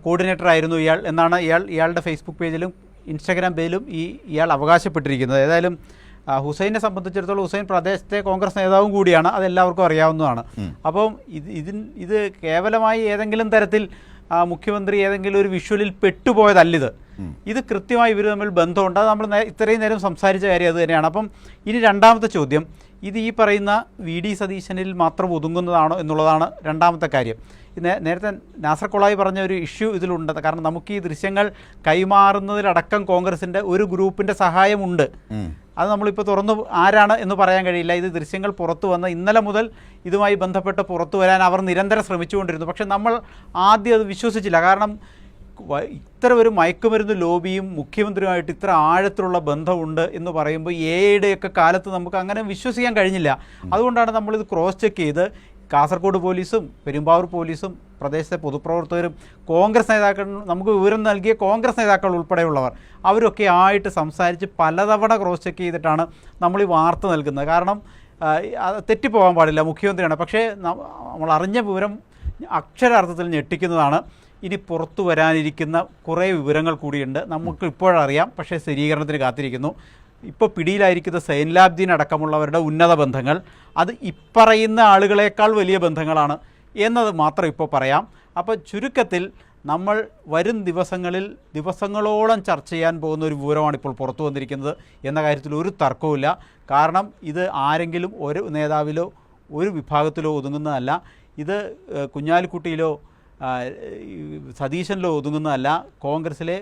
കോർഡിനേറ്റർ ആയിരുന്നു എന്നാണ് ഇയാളുടെ ഫേസ്ബുക്ക് പേജിലും ഇൻസ്റ്റാഗ്രാം പേജിലും ഇയാൾ അവകാശപ്പെട്ടിരിക്കുന്നത്. ഏതായാലും ഹുസൈനെ സംബന്ധിച്ചിടത്തോളം ഹുസൈൻ പ്രദേശത്തെ കോൺഗ്രസ് നേതാവും കൂടിയാണ്, അതെല്ലാവർക്കും അറിയാവുന്നതാണ്. അപ്പം ഇത് കേവലമായി ഏതെങ്കിലും തരത്തിൽ മുഖ്യമന്ത്രി ഏതെങ്കിലും ഒരു വിഷ്വലിൽ പെട്ടുപോയതല്ലിത്. ഇത് കൃത്യമായി ഇവർ തമ്മിൽ ബന്ധമുണ്ട്. അത് നമ്മൾ ഇത്രയും നേരം സംസാരിച്ച കാര്യം അത് തന്നെയാണ്. അപ്പം ഇനി രണ്ടാമത്തെ ചോദ്യം, ഇത് ഈ പറയുന്ന VD സതീശനിൽ മാത്രം ഒതുങ്ങുന്നതാണോ എന്നുള്ളതാണ് രണ്ടാമത്തെ കാര്യം. നേരത്തെ നാസർ കൊളായി പറഞ്ഞ ഒരു ഇഷ്യൂ ഇതിലുണ്ട്. കാരണം നമുക്ക് ഈ ദൃശ്യങ്ങൾ കൈമാറുന്നതിലടക്കം കോൺഗ്രസിൻ്റെ ഒരു ഗ്രൂപ്പിൻ്റെ സഹായമുണ്ട്. അത് നമ്മളിപ്പോൾ തുറന്നു ആരാണ് എന്ന് പറയാൻ കഴിയില്ല. ഇത് ദൃശ്യങ്ങൾ പുറത്തു വന്ന ഇന്നലെ മുതൽ ഇതുമായി ബന്ധപ്പെട്ട് പുറത്തു വരാൻ അവർ നിരന്തരം ശ്രമിച്ചുകൊണ്ടിരുന്നു. പക്ഷേ നമ്മൾ ആദ്യം അത് വിശ്വസിച്ചില്ല. കാരണം ഇത്ര ഒരു മയക്കുമരുന്ന് ലോബിയും മുഖ്യമന്ത്രിയുമായിട്ട് ഇത്ര ആഴത്തിലുള്ള ബന്ധമുണ്ട് എന്ന് പറയുമ്പോൾ AIയുടെയൊക്കെ കാലത്ത് നമുക്ക് അങ്ങനെ വിശ്വസിക്കാൻ കഴിഞ്ഞില്ല. അതുകൊണ്ടാണ് നമ്മളിത് ക്രോസ് ചെക്ക് ചെയ്ത് കാസർഗോഡ് പോലീസും പെരുമ്പാവൂർ പോലീസും പ്രദേശത്തെ പൊതുപ്രവർത്തകരും കോൺഗ്രസ് നേതാക്കൾ, നമുക്ക് വിവരം നൽകിയ കോൺഗ്രസ് നേതാക്കൾ ഉൾപ്പെടെയുള്ളവർ, അവരൊക്കെ ആയിട്ട് സംസാരിച്ച് പലതവണ ക്രോസ് ചെക്ക് ചെയ്തിട്ടാണ് നമ്മൾ ഈ വാർത്ത നൽകുന്നത്. കാരണം തെറ്റിപ്പോകാൻ പാടില്ല, മുഖ്യമന്ത്രിയാണ്. പക്ഷേ നമ്മൾ അറിഞ്ഞ വിവരം അക്ഷരാർത്ഥത്തിൽ ഞെട്ടിക്കുന്നതാണ്. ഇനി പുറത്തു വരാനിരിക്കുന്ന കുറേ വിവരങ്ങൾ കൂടിയുണ്ട്. നമുക്ക് ഇപ്പോഴറിയാം, പക്ഷേ സ്ഥിരീകരണത്തിന് കാത്തിരിക്കുന്നു. ഇപ്പോൾ പിടിയിലായിരിക്കുന്ന സൈൻലാബ്ദീൻ അടക്കമുള്ളവരുടെ ഉന്നത ബന്ധങ്ങൾ അത് ഇപ്പറയുന്ന ആളുകളേക്കാൾ വലിയ ബന്ധങ്ങളാണ് എന്നത് മാത്രം ഇപ്പോൾ പറയാം. അപ്പോൾ ചുരുക്കത്തിൽ നമ്മൾ വരും ദിവസങ്ങളോളം ചർച്ച ചെയ്യാൻ പോകുന്ന ഒരു വിവരമാണ് ഇപ്പോൾ പുറത്തു വന്നിരിക്കുന്നത് എന്ന കാര്യത്തിൽ ഒരു തർക്കവുമില്ല. കാരണം ഇത് ആരെങ്കിലും ഒരു നേതാവിലോ ഒരു വിഭാഗത്തിലോ ഒതുങ്ങുന്നതല്ല. ഇത് കുഞ്ഞാലിക്കുട്ടിയിലോ സതീശനിലോ ഒതുങ്ങുന്നതല്ല. കോൺഗ്രസിലെ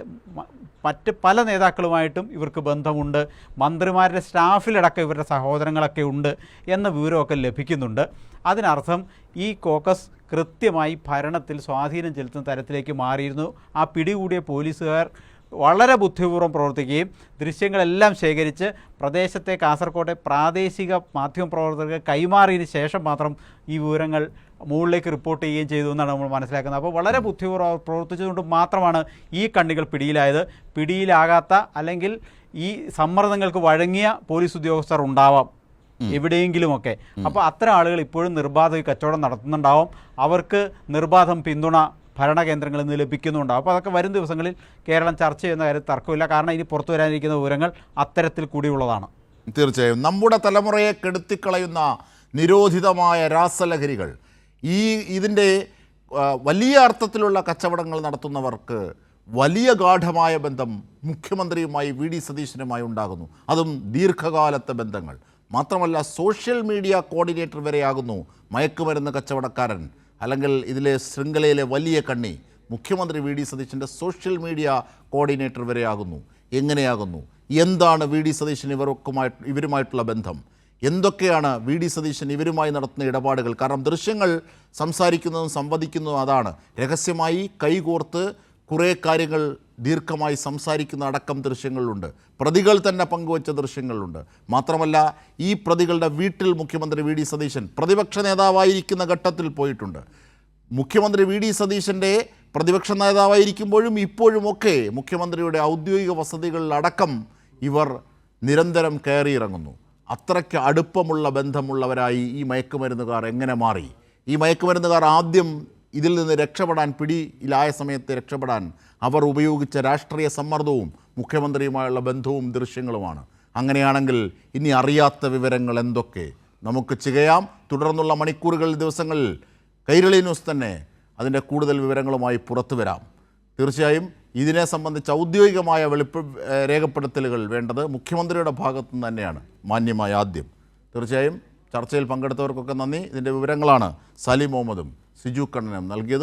മറ്റ് പല നേതാക്കളുമായിട്ടും ഇവർക്ക് ബന്ധമുണ്ട്. മന്ത്രിമാരുടെ സ്റ്റാഫിലടക്കം ഇവരുടെ സഹോദരങ്ങളൊക്കെ ഉണ്ട് എന്ന വിവരമൊക്കെ ലഭിക്കുന്നുണ്ട്. അതിനർത്ഥം ഈ കോക്കസ് കൃത്യമായി ഭരണത്തിൽ സ്വാധീനം ചെലുത്തുന്ന തരത്തിലേക്ക് മാറിയിരുന്നു. ആ പിടികൂടിയ പോലീസുകാർ വളരെ ബുദ്ധിപൂർവ്വം പ്രവർത്തിക്കുകയും ദൃശ്യങ്ങളെല്ലാം ശേഖരിച്ച് പ്രദേശത്തെ കാസർകോട്ടെ പ്രാദേശിക മാധ്യമപ്രവർത്തകർക്ക് കൈമാറിയതിന് ശേഷം മാത്രം ഈ വിവരങ്ങൾ മുകളിലേക്ക് റിപ്പോർട്ട് ചെയ്യുകയും ചെയ്തു എന്നാണ് നമ്മൾ മനസ്സിലാക്കുന്നത്. അപ്പോൾ വളരെ ബുദ്ധിപൂർവ്വം പ്രവർത്തിച്ചതുകൊണ്ട് മാത്രമാണ് ഈ കണ്ണികൾ പിടിയിലായത്. പിടിയിലാകാത്ത അല്ലെങ്കിൽ ഈ സമ്മർദ്ദങ്ങൾക്ക് വഴങ്ങിയ പോലീസ് ഉദ്യോഗസ്ഥർ ഉണ്ടാവാം എവിടെയെങ്കിലുമൊക്കെ. അപ്പോൾ അത്തരം ആളുകൾ ഇപ്പോഴും നിർബാധ കച്ചവടം നടത്തുന്നുണ്ടാവും. അവർക്ക് നിർബാധം പിന്തുണ ഭരണകേന്ദ്രങ്ങളിൽ നിന്ന് ലഭിക്കുന്നുണ്ടാവും. അപ്പോൾ അതൊക്കെ വരും ദിവസങ്ങളിൽ കേരളം ചർച്ച ചെയ്യുന്ന കാര്യം തർക്കമില്ല. കാരണം ഇനി പുറത്തു വരാനിരിക്കുന്ന വിവരങ്ങൾ അത്തരത്തിൽ കൂടിയുള്ളതാണ്. തീർച്ചയായും നമ്മുടെ തലമുറയെ കെടുത്തിക്കളയുന്ന നിരോധിതമായ രാസലഹരികൾ, ഇതിൻ്റെ വലിയ അർത്ഥത്തിലുള്ള കച്ചവടങ്ങൾ നടത്തുന്നവർക്ക് വലിയ ഗാഢമായ ബന്ധം മുഖ്യമന്ത്രിയുമായി വി.ഡി. സതീശനുമായി ഉണ്ടാകുന്നു. അതും ദീർഘകാലത്തെ ബന്ധങ്ങൾ മാത്രമല്ല, സോഷ്യൽ മീഡിയ കോർഡിനേറ്റർ വരെയാകുന്നു മയക്കുമരുന്ന് കച്ചവടക്കാരൻ, അല്ലെങ്കിൽ ഇതിലെ ശൃംഖലയിലെ വലിയ കണ്ണി മുഖ്യമന്ത്രി വി.ഡി. സതീശൻ്റെ സോഷ്യൽ മീഡിയ കോർഡിനേറ്റർ വരെയാകുന്നു. എങ്ങനെയാകുന്നു? എന്താണ് വി.ഡി. സതീശൻ ഇവരുമായിട്ടുള്ള ബന്ധം? എന്തൊക്കെയാണ് വി.ഡി. സതീശൻ ഇവരുമായി നടത്തുന്ന ഇടപാടുകൾ? കാരണം ദൃശ്യങ്ങൾ സംസാരിക്കുന്നതും സംവദിക്കുന്നതും അതാണ്. രഹസ്യമായി കൈകോർത്ത് കുറേ കാര്യങ്ങൾ ദീർഘമായി സംസാരിക്കുന്ന അടക്കം ദൃശ്യങ്ങളുണ്ട്. പ്രതികൾ തന്നെ പങ്കുവച്ച ദൃശ്യങ്ങളുണ്ട്. മാത്രമല്ല, ഈ പ്രതികളുടെ വീട്ടിൽ മുഖ്യമന്ത്രി വി.ഡി. സതീശൻ പ്രതിപക്ഷ നേതാവായിരിക്കുന്ന ഘട്ടത്തിൽ പോയിട്ടുണ്ട്. മുഖ്യമന്ത്രി വി.ഡി. സതീശൻ്റെ പ്രതിപക്ഷ നേതാവായിരിക്കുമ്പോഴും ഇപ്പോഴുമൊക്കെ മുഖ്യമന്ത്രിയുടെ ഔദ്യോഗിക വസതികളിലടക്കം ഇവർ നിരന്തരം കയറിയിറങ്ങുന്നു. അത്രയ്ക്ക് അടുപ്പമുള്ള ബന്ധമുള്ളവരായി ഈ മയക്കുമരുന്നുകാർ എങ്ങനെ മാറി? ഈ മയക്കുമരുന്നുകാർ ആദ്യം ഇതിൽ നിന്ന് രക്ഷപ്പെടാൻ, പിടിയിലായ സമയത്ത് രക്ഷപ്പെടാൻ അവർ ഉപയോഗിച്ച രാഷ്ട്രീയ സമ്മർദ്ദവും മുഖ്യമന്ത്രിയുമായുള്ള ബന്ധവും ദൃശ്യങ്ങളുമാണ്. അങ്ങനെയാണെങ്കിൽ ഇനി അറിയാത്ത വിവരങ്ങൾ എന്തൊക്കെ നമുക്ക് ചെയ്യാം? തുടർന്നുള്ള മണിക്കൂറുകളിൽ, ദിവസങ്ങളിൽ കൈരളി ന്യൂസ് തന്നെ അതിൻ്റെ കൂടുതൽ വിവരങ്ങളുമായി പുറത്തു വരാം. തീർച്ചയായും ഇതിനെ സംബന്ധിച്ച് ഔദ്യോഗികമായ രേഖപ്പെടുത്തലുകൾ വേണ്ടത് മുഖ്യമന്ത്രിയുടെ ഭാഗത്തു നിന്ന് തന്നെയാണ്. മാന്യമായ ആദ്യം തീർച്ചയായും ചർച്ചയിൽ പങ്കെടുത്തവർക്കൊക്കെ നന്ദി. ഇതിൻ്റെ വിവരങ്ങളാണ് സലീം മുഹമ്മദും സിജു കണ്ണനും നൽകിയത്.